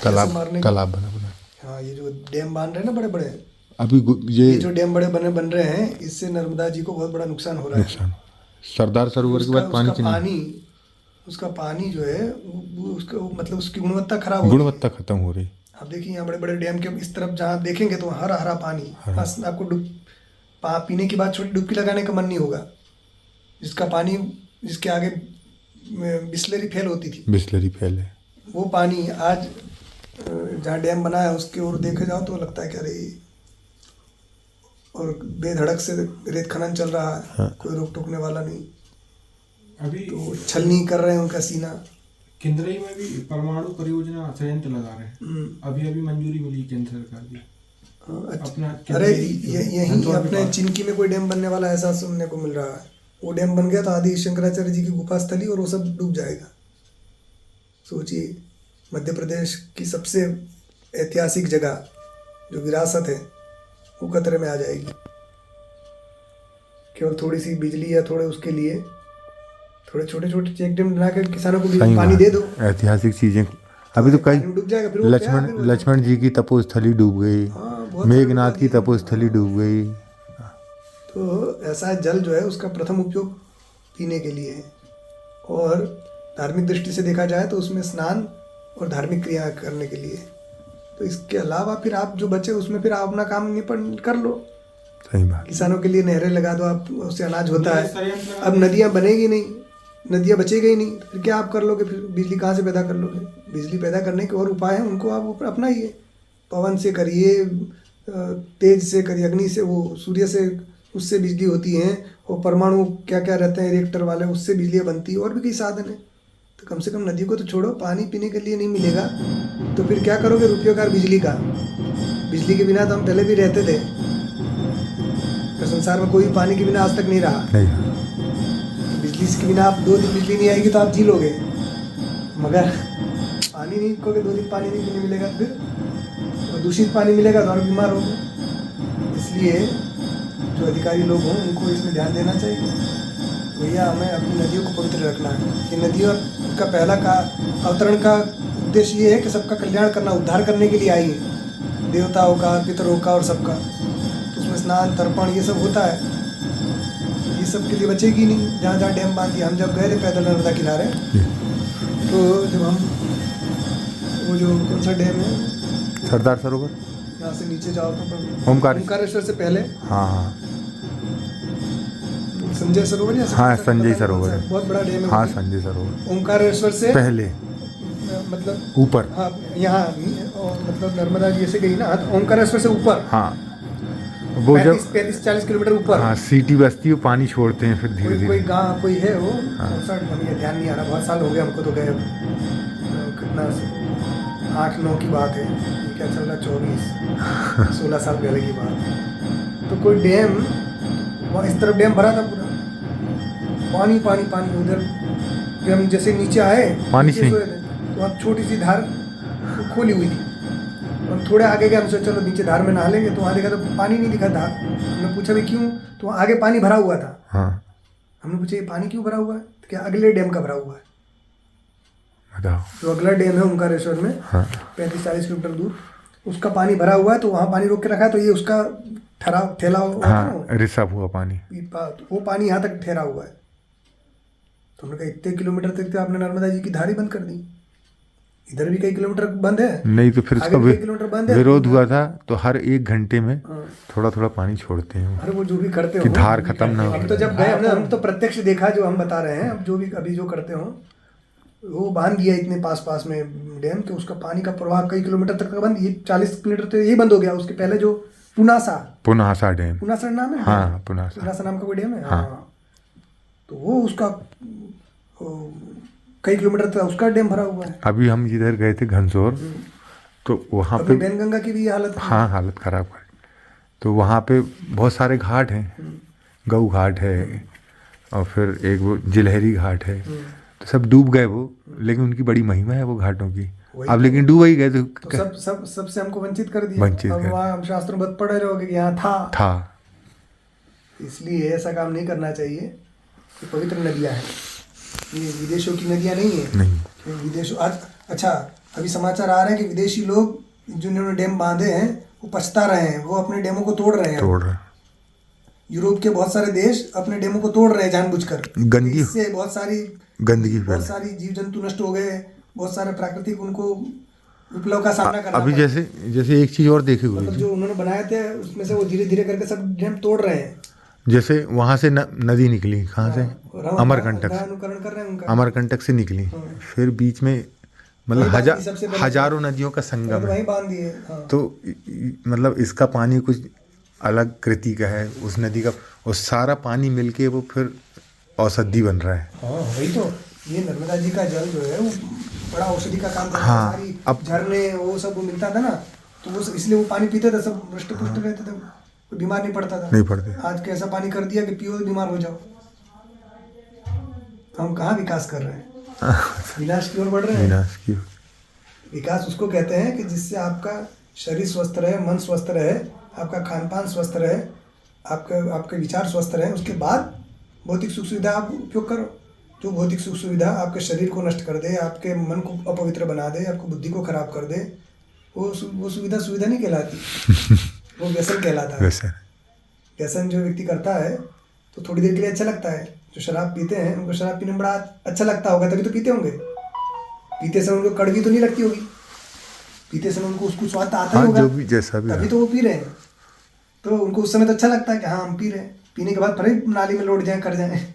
तालाब बना। हाँ, ये जो डैम बांध रहे हैं ना बड़े बड़े, अभी ये जो डैम बड़े बन रहे हैं, इससे नर्मदा जी को बहुत बड़ा नुकसान हो रहा है। सरदार सरोवर के बाद उसका पानी जो है उसका मतलब उसकी गुणवत्ता खत्म हो रही। आप देखिए यहाँ बड़े बड़े डैम के इस तरफ जहाँ देखेंगे तो हरा हरा पानी, बस आपको पीने के बाद छोटी डुबकी लगाने का मन नहीं होगा। जिसका पानी जिसके आगे बिस्लरी फेल होती थी, बिस्लरी फैल है। वो पानी आज जहाँ डैम बना है उसकी ओर देखे जाओ तो लगता है कि अरे, और बेधड़क से रेत खनन चल रहा है, हाँ। कोई रोक टोकने वाला नहीं। अभी तो छलनी कर रहे हैं उनका सीना। किंद्रई में भी परमाणु परियोजना संयंत्र लगा रहे हैं, अभी मंजूरी मिली केंद्र सरकार की। अपना अरे यहीं अपने चिनकी में कोई डैम बनने वाला ऐसा सुनने को मिल रहा है। वो डैम बन गया तो आदि शंकराचार्य जी की गुफा स्थली और वो सब डूब जाएगा। सोचिए, मध्य प्रदेश की सबसे ऐतिहासिक जगह जो विरासत है वो खतरे में आ जाएगी। केवल थोड़ी सी बिजली या थोड़े उसके लिए थोड़े छोटे छोटे चेक डैम बनाकर किसानों को भी पानी दे दो। ऐतिहासिक चीजें अभी तो कई डूब जाएगा, फिर वो क्या है, फिर वो- लक्ष्मण जी की तपोस्थली डूब गई, बहुत मेघनाथ सारे की तपोस्थली डूब गई। तो ऐसा जल जो है उसका प्रथम उपयोग पीने के लिए है, और धार्मिक दृष्टि से देखा जाए तो उसमें स्नान और धार्मिक क्रिया करने के लिए। तो इसके अलावा फिर आप जो बचे उसमें फिर आप अपना काम निपट कर लो। सही बात। किसानों के लिए नहरें लगा दो, आप उससे अनाज होता है। अब नदियाँ बनेगी नहीं, नदियाँ बचेगी ही नहीं, तो फिर क्या आप कर लोगे? फिर बिजली कहाँ से पैदा कर लोगे? बिजली पैदा करने के और उपाय हैं, उनको आप अपनाइए। पवन से करिए, तेज से करिए, अग्नि से, वो सूर्य से, उससे बिजली होती है, और परमाणु क्या क्या रहते हैं रिएक्टर वाले, उससे बिजली बनती है, और भी कई साधन है। तो कम से कम नदी को तो छोड़ो, पानी पीने के लिए नहीं मिलेगा तो फिर क्या करोगे? रुपयोकार बिजली का। बिजली के बिना तो हम पहले भी रहते थे, तो संसार में कोई पानी के बिना आज तक नहीं रहा। नहीं। बिजली के बिना आप 2 दिन बिजली नहीं आएगी तो आप जी लोगे, मगर पानी नहीं खोगे, 2 दिन पानी नहीं मिलेगा फिर, और दूषित पानी मिलेगा तो और बीमार होगे। इसलिए जो अधिकारी लोग हों उनको इसमें ध्यान देना चाहिए। भैया हमें अपनी नदियों को पवित्र रखना है। ये नदियों का पहला का अवतरण का उद्देश्य ये है कि सबका कल्याण करना, उद्धार करने के लिए आई है, देवताओं का, पितरों का और सबका। तो उसमें स्नान तर्पण ये सब होता है, ये सब के लिए बचेगी नहीं। जहाँ जहाँ डैम बांध दिया, हम जब गए थे पैदल नर्मदा किनारे, तो जब हम वो जो कौन सा डैम है, सरदार सरोवर, यहाँ से नीचे जाओ तो ओंकारेश्वर से पहले, हाँ संजय सरोवर या हाँ संजय सरोवर है, बहुत बड़ा डैम है। हाँ संजय सरोवर ओंकारेश्वर से पहले मतलब ऊपर, हाँ यहाँ मतलब नर्मदा जी से गई ना, तो ओंकारेश्वर से ऊपर, हाँ वो जब 35-40 किलोमीटर ऊपर, हाँ सीटी बस्ती, वो पानी छोड़ते हैं फिर धीरे कोई धीरे। गाँव कोई है वो, हमें ध्यान नहीं आ रहा, बहुत साल हो गए हमको तो गए। कितना 8-9 की बात है, क्या चल रहा 24-16 साल पहले की बात। तो कोई डैम, वहाँ इस तरफ डैम भरा था पूरा, पानी पानी पानी। उधर फिर हम जैसे नीचे आए, पानी नीचे से सोए थे, तो वहाँ छोटी सी धार खोली हुई थी, और थोड़े आगे गए, हम सोचे चलो नीचे धार में नहा लेंगे, तो वहाँ देखा तो पानी नहीं दिखा धार। हमने पूछा भी क्यों, तो वहाँ आगे पानी भरा हुआ था। हाँ हमने पूछा ये पानी क्यों भरा हुआ है, तो क्या अगले डैम का भरा हुआ है। बताओ। तो अगला डैम है ओंकारेश्वर में, हाँ 35-40 किलोमीटर दूर, उसका पानी भरा हुआ है, तो वहाँ पानी रोक के रखा है, तो ये उसका ठेला होता है हाँ ना, रिसाव हुआ पानी, तो वो पानी यहाँ तक ठहरा हुआ है। तो हमने कहा इतने किलोमीटर तक तो आपने नर्मदा जी की धार ही बंद कर दी, इधर भी कई किलोमीटर बंद है, नहीं तो फिर आगे उसका भी कई किलोमीटर बंद है। विरोध हुआ था, तो हर 1 घंटे में हाँ। थोड़ा थोड़ा पानी छोड़ते हैं अरे वो जो भी करते कि हो, धार खत्म ना हो। हम तो जब गए हमने, हम तो प्रत्यक्ष देखा जो हम बता रहे हैं। अब जो भी अभी जो करते हो, वो बांध दिया इतने पास पास में डैम कि उसका पानी का प्रवाह कई किलोमीटर तक का बंद, ये 40 किलोमीटर तो ये बंद हो गया। उसके पहले जो पुनासा डैम, पुनासा नाम है, हाँ पुनासा नाम का कोई डैम है, हाँ। तो वो उसका कई किलोमीटर तक उसका डैम भरा हुआ है। अभी हम जिधर गए थे घनसोर, तो वहाँ पे बैनगंगा की भी हालत, हाँ हालत खराब है। तो वहाँ पे बहुत सारे घाट हैं, गऊ घाट है, और फिर एक वो जिलहरी घाट है, तो सब डूब गए वो, लेकिन उनकी बड़ी महिमा है वो घाटों की। अब लेकिन डूब ही गए तो सबसे हमको वंचित कर दिया। वंचित अब वहाँ हम शास्त्रों में पढ़े रहोगे कि यहाँ था। इसलिए ऐसा काम नहीं करना चाहिए। ये पवित्र नदियाँ हैं, ये विदेशों की नदियाँ नहीं है। नहीं विदेशों आज अच्छा अभी समाचार आ रहे हैं कि विदेशी लोग जिन्होंने डैम बांधे हैं वो पछता रहे हैं, वो अपने डैमों को तोड़ रहे हैं। यूरोप के बहुत सारे देश अपने डैमों को तोड़ रहे हैं जानबूझकर। गंदगी इससे बहुत सारी गंदगी, बहुत सारी जीव जंतु नष्ट हो गए, बहुत सारे प्राकृतिक उनको विप्लव का सामना करना अभी जैसे एक चीज और देखी हुई, मतलब जो उन्होंने बनाए थे उसमें से वो धीरे धीरे करके सब डैम तोड़ रहे हैं। जैसे वहाँ से नदी निकली, कहाँ से और हम अमरकंटक अपना अनुकरण कर रहे हैं उनका। अमरकंटक से निकली, फिर बीच में मतलब वही बांधी सबसे पहले। हजारों नदियों का संगम वहीं है। बांध दिए। हाँ। तो मतलब इसका पानी कुछ अलग कृति का है, उस नदी का, और सारा पानी मिलके वो फिर औषधि बन रहा है। हाँ वही तो, ये नर्मदा जी का जल जो है वो बड़ा औषधि का काम करता है। हाँ, सारी अब झरने वो सब वो मिलता था ना, तो वो इसलिए वो पानी पीते थे, सब हृष्ट पुष्ट रहते थे, कोई बीमार नहीं पड़ता था। नहीं पड़ते। आज कैसा पानी कर दिया कि पियो बीमार हो जाओ। हम कहाँ विकास कर रहे हैं, विनाश की ओर बढ़ रहे हैं। विनाश की। विकास उसको कहते हैं कि जिससे आपका शरीर स्वस्थ रहे, मन स्वस्थ रहे, आपका खान पान स्वस्थ रहे, आपके विचार स्वस्थ रहे, उसके बाद भौतिक सुख सुविधा आप उपयोग करो। जो भौतिक सुख सुविधा आपके शरीर को नष्ट कर दे, आपके मन को अपवित्र बना दे, आपको बुद्धि को खराब कर दे, वो सुविधा नहीं कहलाती, वो व्यसन कहलाता है। व्यसन जो व्यक्ति करता है तो थोड़ी देर के लिए अच्छा लगता है। जो शराब पीते हैं उनको शराब पीने में बड़ा अच्छा लगता होगा, तभी तो पीते होंगे। पीते समय उनको कड़वी तो नहीं लगती होगी, पीते समय उनको उसको स्वाद आता ही होगा, जो भी जैसा भी, तभी तो वो पी रहे हैं। तो उनको उस समय तो अच्छा लगता है कि हाँ हम पी रहे हैं, पीने के बाद भले ही नाली में लौट जाए, कर जाए,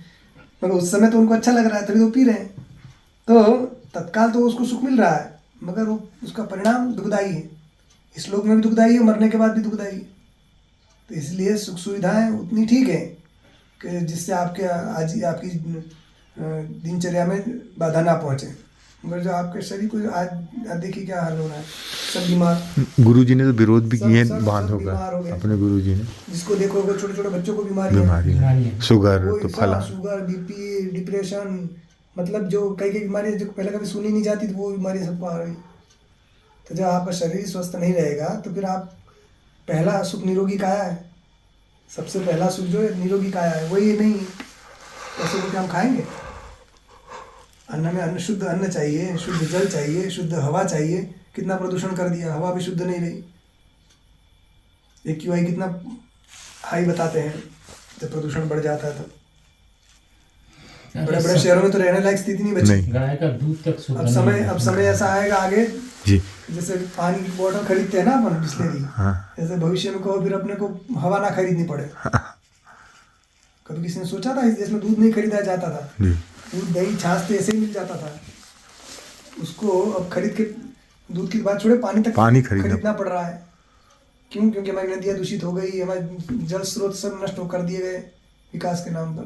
मगर उस समय तो उनको अच्छा लग रहा है, तभी तो पी रहे हैं। तो तत्काल तो उसको सुख मिल रहा है, मगर वो उसका परिणाम दुखदायी है। इस लोक में भी दुखदायी है, मरने के बाद भी दुखदायी है। तो इसलिए सुख सुविधाएं उतनी ठीक है कि जिससे आपकी दिनचर्या में बाधा ना पहुँचे, मगर जो आपके शरीर को आज देखिए क्या हाल हो रहा है, सब बीमार। गुरुजी ने तो विरोध भी किए सब बांधों का, बीमार हो गए। अपने गुरुजी ने। जिसको देखोगे छोटे छोटे बच्चों को बीमारी बीमारी शुगर तो फला, शुगर, बीपी, डिप्रेशन, मतलब जो कई बीमारियां जो पहले कभी सुनी नहीं जाती थी, वो बीमारी सबको आ रही। तो जब आपका शरीर स्वस्थ नहीं रहेगा तो फिर आप, पहला सुख निरोगी काया है, सबसे पहला सुख जो है निरोगी काया है, वही नहीं है। कैसे करके हम खाएंगे? अन्न में अन्न, शुद्ध अन्न चाहिए, शुद्ध जल चाहिए, शुद्ध हवा चाहिए। कितना प्रदूषण कर दिया, हवा भी शुद्ध नहीं रही। AQI कितना हाई बताते हैं जब प्रदूषण बढ़ जाता है। तो बड़े बड़े शहरों में तो रहने लायक स्थिति नहीं बची। गाय का दूध तक शुद्ध अब समय ऐसा आएगा आगे जी, जैसे पानी की बोतल खरीदते हैं ना अपन बिस्लेरी, हाँ। जैसे भविष्य में कहो फिर अपने को हवा ना खरीदनी पड़े। कभी किसी ने सोचा था इस देश में दूध नहीं खरीदा जाता था? दूध, दही, छाछ तो ऐसे ही मिल जाता था। उसको अब खरीद के, दूध की बात छोड़े, पानी तक खरीदना पड़ रहा है। क्यों? क्योंकि हमारी नदियाँ दूषित हो गई, हमारे जल स्रोत सब नष्ट कर दिए गए विकास के नाम पर।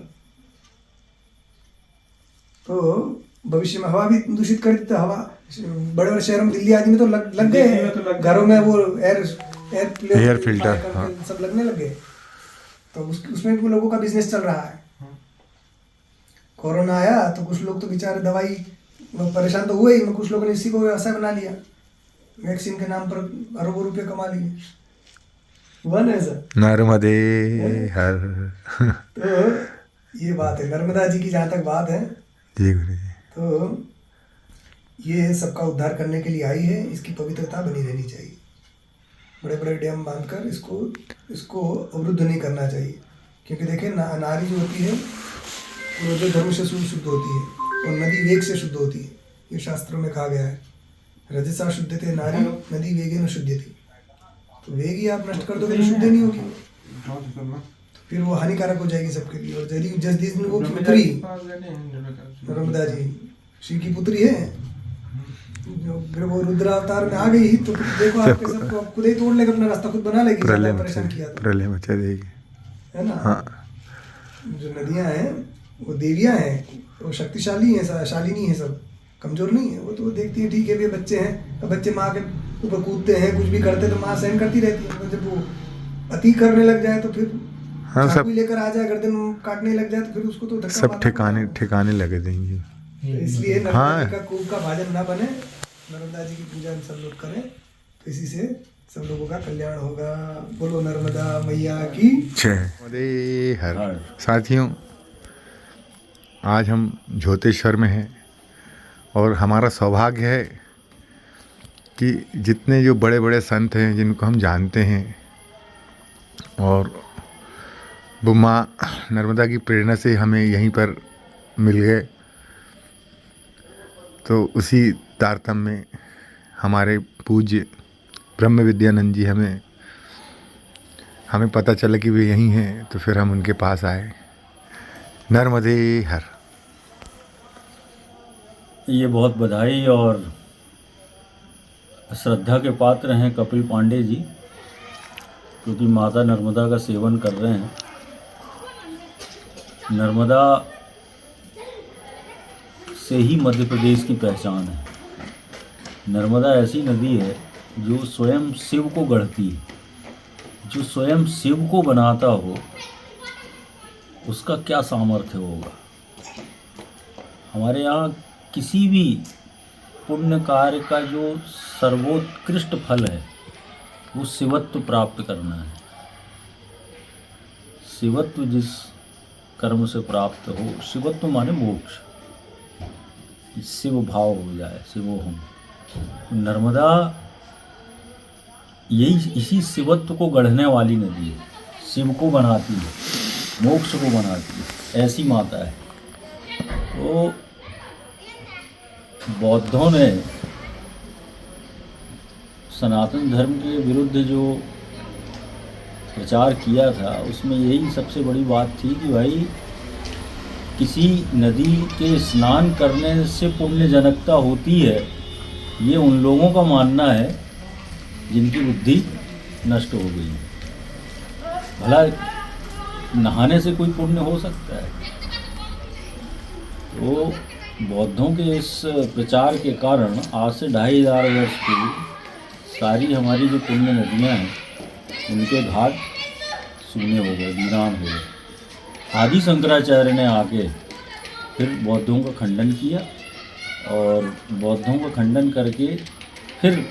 तो भविष्य में हवा भी दूषित कर देते। हवा बड़े बड़े शहरों में, दिल्ली आदि में तो लग गए हैं घरों में वो एयर फिल्टर सब लगने लग गए। तो उसमें भी लोगों का बिजनेस चल रहा है। कोरोना आया तो कुछ लोग तो बेचारे दवाई परेशान तो हुए ही, कुछ लोगों ने इसी को व्यवसाय बना लिया, वैक्सीन के नाम पर अरबों रुपए कमा लिए। हुआ ना ऐसा? नर्मदे हर। तो ये बात है नर्मदा जी की, जहाँ तक बात है जी गुरु जी। तो ये सबका उद्धार करने के लिए आई है, इसकी पवित्रता बनी रहनी चाहिए। बड़े बड़े डैम बांधकर इसको अवरुद्ध नहीं करना चाहिए। क्योंकि देखें नारी जो होती है वो जो धर्म से शुद्ध होती है, और नदी वेग से शुद्ध होती है। ये शास्त्रों में कहा गया है, रजसा शुद्धते नारी नदी वेगे न शुद्धति। तो वेग ही आप नष्ट कर दोगे तो शुद्ध नहीं होगी, फिर वो हानिकारक हो जाएगी सबके लिए। और यदि जिस दिन वो पुत्री नर्मदा जी श्री की पुत्री है, जो फिर वो रुद्रावतार में आ गई तो देखो आपके सबको खुद ही तोड़ लेगा, अपना रास्ता खुद बना लेगी। प्रलय मचा देगी, है ना? हाँ। जो नदियां हैं वो देवियां हैं, वो शक्तिशाली हैं, शालिनी है, सब कमजोर नहीं है। वो तो देखती है ठीक है भी बच्चे हैं, तो बच्चे माँ के ऊपर कूदते हैं, कुछ भी करते तो माँ सहन करती रहती है। जब वो अति करने लग जाए तो फिर हाँ, सब लेकर आ जाए, गर्दन काटने लग जाए तो फिर उसको तो सब ठिकाने लगे देंगे। तो इसलिए नर्मदा जी का खूब का भाजन ना बने, नर्मदा जी की पूजा हम सब लोग करें, तो इसी से सब लोगों का कल्याण होगा। बोलो नर्मदा मैया की जय। नर्मदे हर। साथियों, आज हम झोतेश्वर में हैं और हमारा सौभाग्य है कि जितने जो बड़े बड़े संत हैं जिनको हम जानते हैं, और वो माँ नर्मदा की प्रेरणा से हमें यहीं पर मिल गए, तो उसी तारतम्य में हमारे पूज्य ब्रह्म विद्यानंद जी हमें पता चला कि वे यहीं हैं, तो फिर हम उनके पास आए। नर्मदे हर। ये बहुत बधाई और श्रद्धा के पात्र हैं कपिल पांडे जी, क्योंकि माता नर्मदा का सेवन कर रहे हैं। नर्मदा से ही मध्य प्रदेश की पहचान है। नर्मदा ऐसी नदी है जो स्वयं शिव को गढ़ती है। जो स्वयं शिव को बनाता हो उसका क्या सामर्थ्य होगा। हमारे यहाँ किसी भी पुण्य कार्य का जो सर्वोत्कृष्ट फल है वो शिवत्व प्राप्त करना है। शिवत्व जिस कर्म से प्राप्त हो, शिवत्व माने मोक्ष, शिव भाव हो जाए, शिवोहम। नर्मदा यही इसी शिवत्व को गढ़ने वाली नदी है, शिव को बनाती है, मोक्ष को बनाती है, ऐसी माता है। तो बौद्धों ने सनातन धर्म के विरुद्ध जो प्रचार किया था उसमें यही सबसे बड़ी बात थी कि भाई किसी नदी के स्नान करने से पुण्यजनकता होती है, ये उन लोगों का मानना है जिनकी बुद्धि नष्ट हो गई। भला नहाने से कोई पुण्य हो सकता है? तो बौद्धों के इस प्रचार के कारण आज से 2500 वर्ष पूर्व सारी हमारी जो पुण्य नदियाँ हैं उनके घाट सूने हो गए, वीरान हो गए। आदि शंकराचार्य ने आके फिर बौद्धों का खंडन किया और बौद्धों का खंडन करके फिर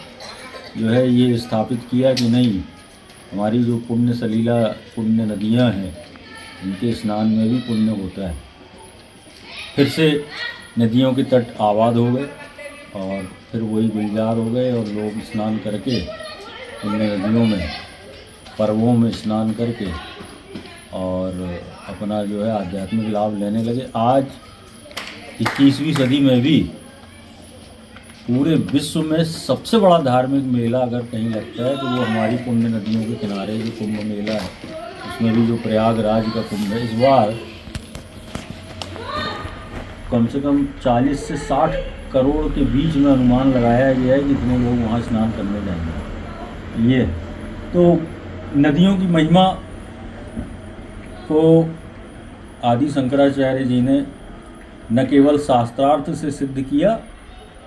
जो है ये स्थापित किया कि नहीं, हमारी जो पुण्य सलीला पुण्य नदियां हैं इनके स्नान में भी पुण्य होता है। फिर से नदियों के तट आबाद हो गए और फिर वही गुलजार हो गए और लोग स्नान करके पुण्य नदियों में पर्वों में स्नान करके और अपना जो है आध्यात्मिक लाभ लेने लगे। आज 21वीं सदी में भी पूरे विश्व में सबसे बड़ा धार्मिक मेला अगर कहीं लगता है तो वो हमारी पुण्य नदियों के किनारे जो कुंभ मेला है, उसमें भी जो प्रयागराज का कुंभ है, इस बार कम से कम 40 से 60 करोड़ के बीच में अनुमान लगाया गया है कि इतने लोग वहाँ स्नान करने जाएंगे। ये तो नदियों की महिमा को आदि शंकराचार्य जी ने न केवल शास्त्रार्थ से सिद्ध किया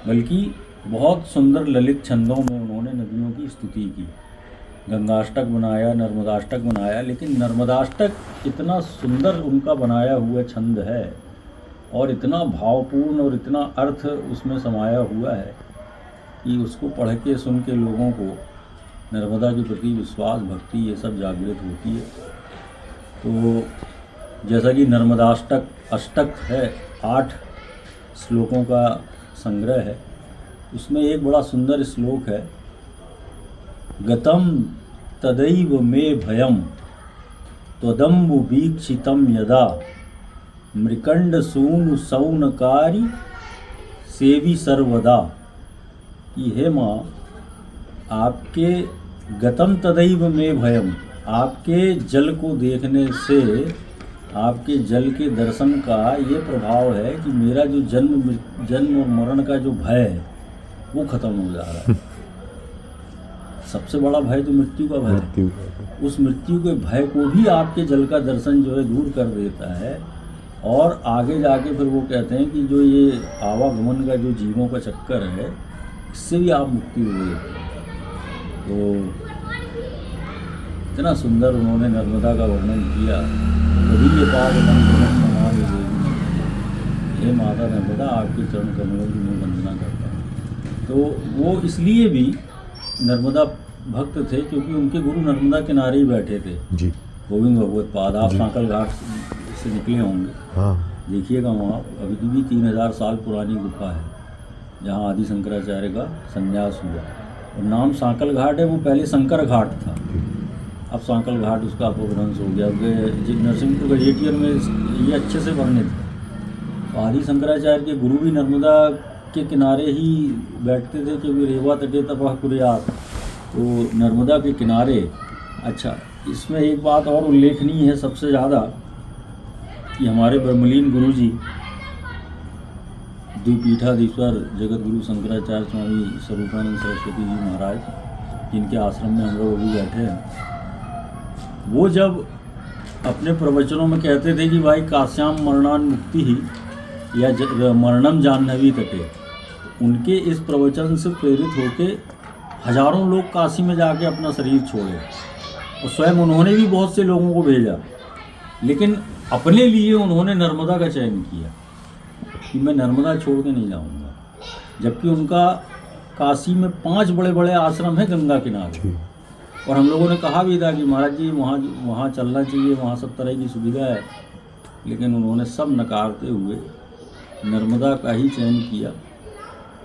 बल्कि बहुत सुंदर ललित छंदों में उन्होंने नदियों की स्तुति की। गंगाष्टक बनाया, नर्मदाष्टक बनाया, लेकिन नर्मदाष्टक इतना सुंदर उनका बनाया हुआ छंद है और इतना भावपूर्ण और इतना अर्थ उसमें समाया हुआ है कि उसको पढ़ के सुन के लोगों को नर्मदा के प्रति विश्वास, भक्ति ये सब जागृत होती है। तो जैसा कि नर्मदाष्टक अष्टक है, 8 श्लोकों का संग्रह है, उसमें एक बड़ा सुंदर श्लोक है, गतम तदैव मे भयम त्वदम्बु वीक्षितम यदा मृकंड सूनु सौनकारी सेवी सर्वदा। कि हे माँ, आपके गतम तदैव मे भयम, आपके जल को देखने से, आपके जल के दर्शन का ये प्रभाव है कि मेरा जो जन्म और मरण का जो भय है वो खत्म हो जा रहा है। सबसे बड़ा भय तो मृत्यु का भय है। उस मृत्यु के भय को भी आपके जल का दर्शन जो है दूर कर देता है। और आगे जाके फिर वो कहते हैं कि जो ये आवागमन का जो जीवों का चक्कर है इससे भी आप मुक्ति हो गए। तो इतना सुंदर उन्होंने नर्मदा का वर्णन किया। कभी ये पाद मना देवी, हे माता नर्मदा, आपके चरण कमलों की मैं वंदना करता हूँ। तो वो इसलिए भी नर्मदा भक्त थे क्योंकि उनके गुरु नर्मदा किनारे ही बैठे थे जी। गोविंद भगवत पाद, आप सांकल घाट से निकले होंगे, हाँ। देखिएगा वहाँ अभी भी 3000 साल पुरानी गुफा है जहाँ आदि शंकराचार्य का संन्यास हुआ। और नाम सांकल घाट है, वो पहले शंकर घाट था, अब सांकल घाट उसका अपभ्रंश हो गया। नरसिंहपुर गजेटियर में ये अच्छे से वर्णित है। आदि शंकराचार्य के गुरु भी नर्मदा के किनारे ही बैठते थे क्योंकि रेवा तटे तपह कुर्यात, तो नर्मदा के किनारे। अच्छा, इसमें एक बात और उल्लेखनीय है सबसे ज़्यादा कि हमारे ब्रह्मलीन गुरु जी द्विपीठाधीश्वर जगत गुरु शंकराचार्य स्वामी स्वरूपानंद सरस्वती जी महाराज, जिनके आश्रम में हम लोग अभी बैठे हैं, वो जब अपने प्रवचनों में कहते थे कि भाई काश्याम मरणान मुक्ति ही या मरणम जाह्नवी तटे, उनके इस प्रवचन से प्रेरित होके हजारों लोग काशी में जाके अपना शरीर छोड़े और स्वयं उन्होंने भी बहुत से लोगों को भेजा, लेकिन अपने लिए उन्होंने नर्मदा का चयन किया कि मैं नर्मदा छोड़ के नहीं जाऊंगा, जबकि उनका काशी में 5 बड़े बड़े आश्रम हैं गंगा किनारे। और हम लोगों ने कहा भी था कि महाराज जी वहाँ चलना चाहिए, वहाँ सब तरह की सुविधा है, लेकिन उन्होंने सब नकारते हुए नर्मदा का ही चयन किया।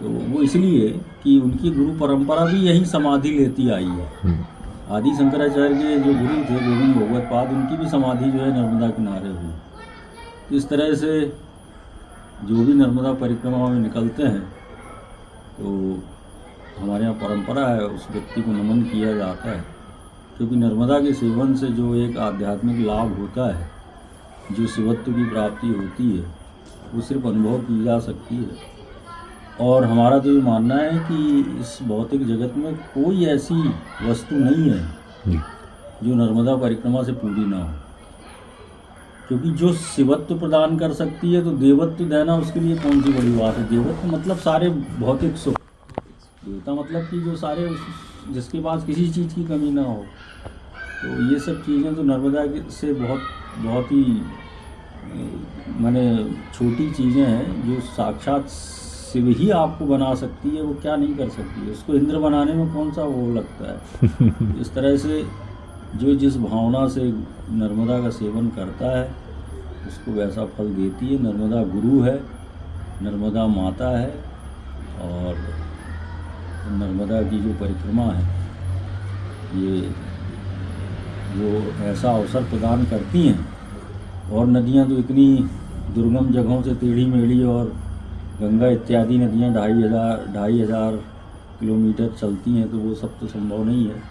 तो वो इसलिए कि उनकी गुरु परंपरा भी यही समाधि लेती आई है। आदि शंकराचार्य के जो गुरु थे गोविंद भगवत पाद, उनकी भी समाधि जो है नर्मदा किनारे हुई। इस तरह से जो भी नर्मदा परिक्रमा में निकलते हैं तो हमारे यहाँ परंपरा है, उस व्यक्ति को नमन किया जाता है, क्योंकि नर्मदा के सेवन से जो एक आध्यात्मिक लाभ होता है, जो शिवत्व की प्राप्ति होती है, वो सिर्फ अनुभव की जा सकती है। और हमारा तो ये मानना है कि इस भौतिक जगत में कोई ऐसी वस्तु नहीं है जो नर्मदा परिक्रमा से पूरी ना हो, क्योंकि जो शिवत्व प्रदान कर सकती है तो देवत्व देना उसके लिए कौन सी बड़ी बात है। देवत्व मतलब सारे भौतिक सुख, देवता मतलब कि जो सारे जिसके पास किसी चीज़ की कमी ना हो। तो ये सब चीज़ें तो नर्मदा से बहुत ही माने छोटी चीज़ें हैं जो साक्षात शिव ही आपको बना सकती है, वो क्या नहीं कर सकती है। उसको इंद्र बनाने में कौन सा वो लगता है। इस तरह से जो जिस भावना से नर्मदा का सेवन करता है उसको वैसा फल देती है। नर्मदा गुरु है, नर्मदा माता है, और नर्मदा की जो परिक्रमा है ये वो ऐसा अवसर प्रदान करती हैं। और नदियाँ तो इतनी दुर्गम जगहों से टेढ़ी मेढ़ी, और गंगा इत्यादि नदियाँ 2500 किलोमीटर चलती हैं, तो वो सब तो संभव नहीं है।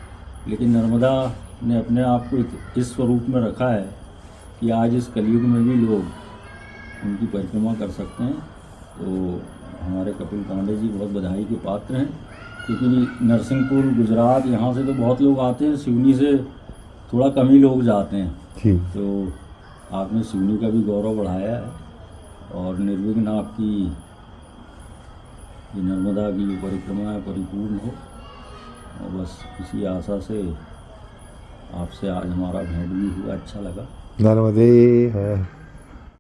लेकिन नर्मदा ने अपने आप को इस स्वरूप में रखा है कि आज इस कलयुग में भी लोग उनकी परिक्रमा कर सकते हैं। तो हमारे कपिल पांडे जी बहुत बधाई के पात्र हैं, क्योंकि नरसिंहपुर गुजरात यहाँ से तो बहुत लोग आते हैं, सिवनी से थोड़ा कम ही लोग जाते हैं। तो आपने सिवनी का भी गौरव बढ़ाया है, और निर्विघ्न आपकी ये नर्मदा की जो परिक्रमा है परिपूर्ण हो। और बस इसी आशा से आपसे आज हमारा भेंट भी हुआ, अच्छा लगा। नर्मदे है।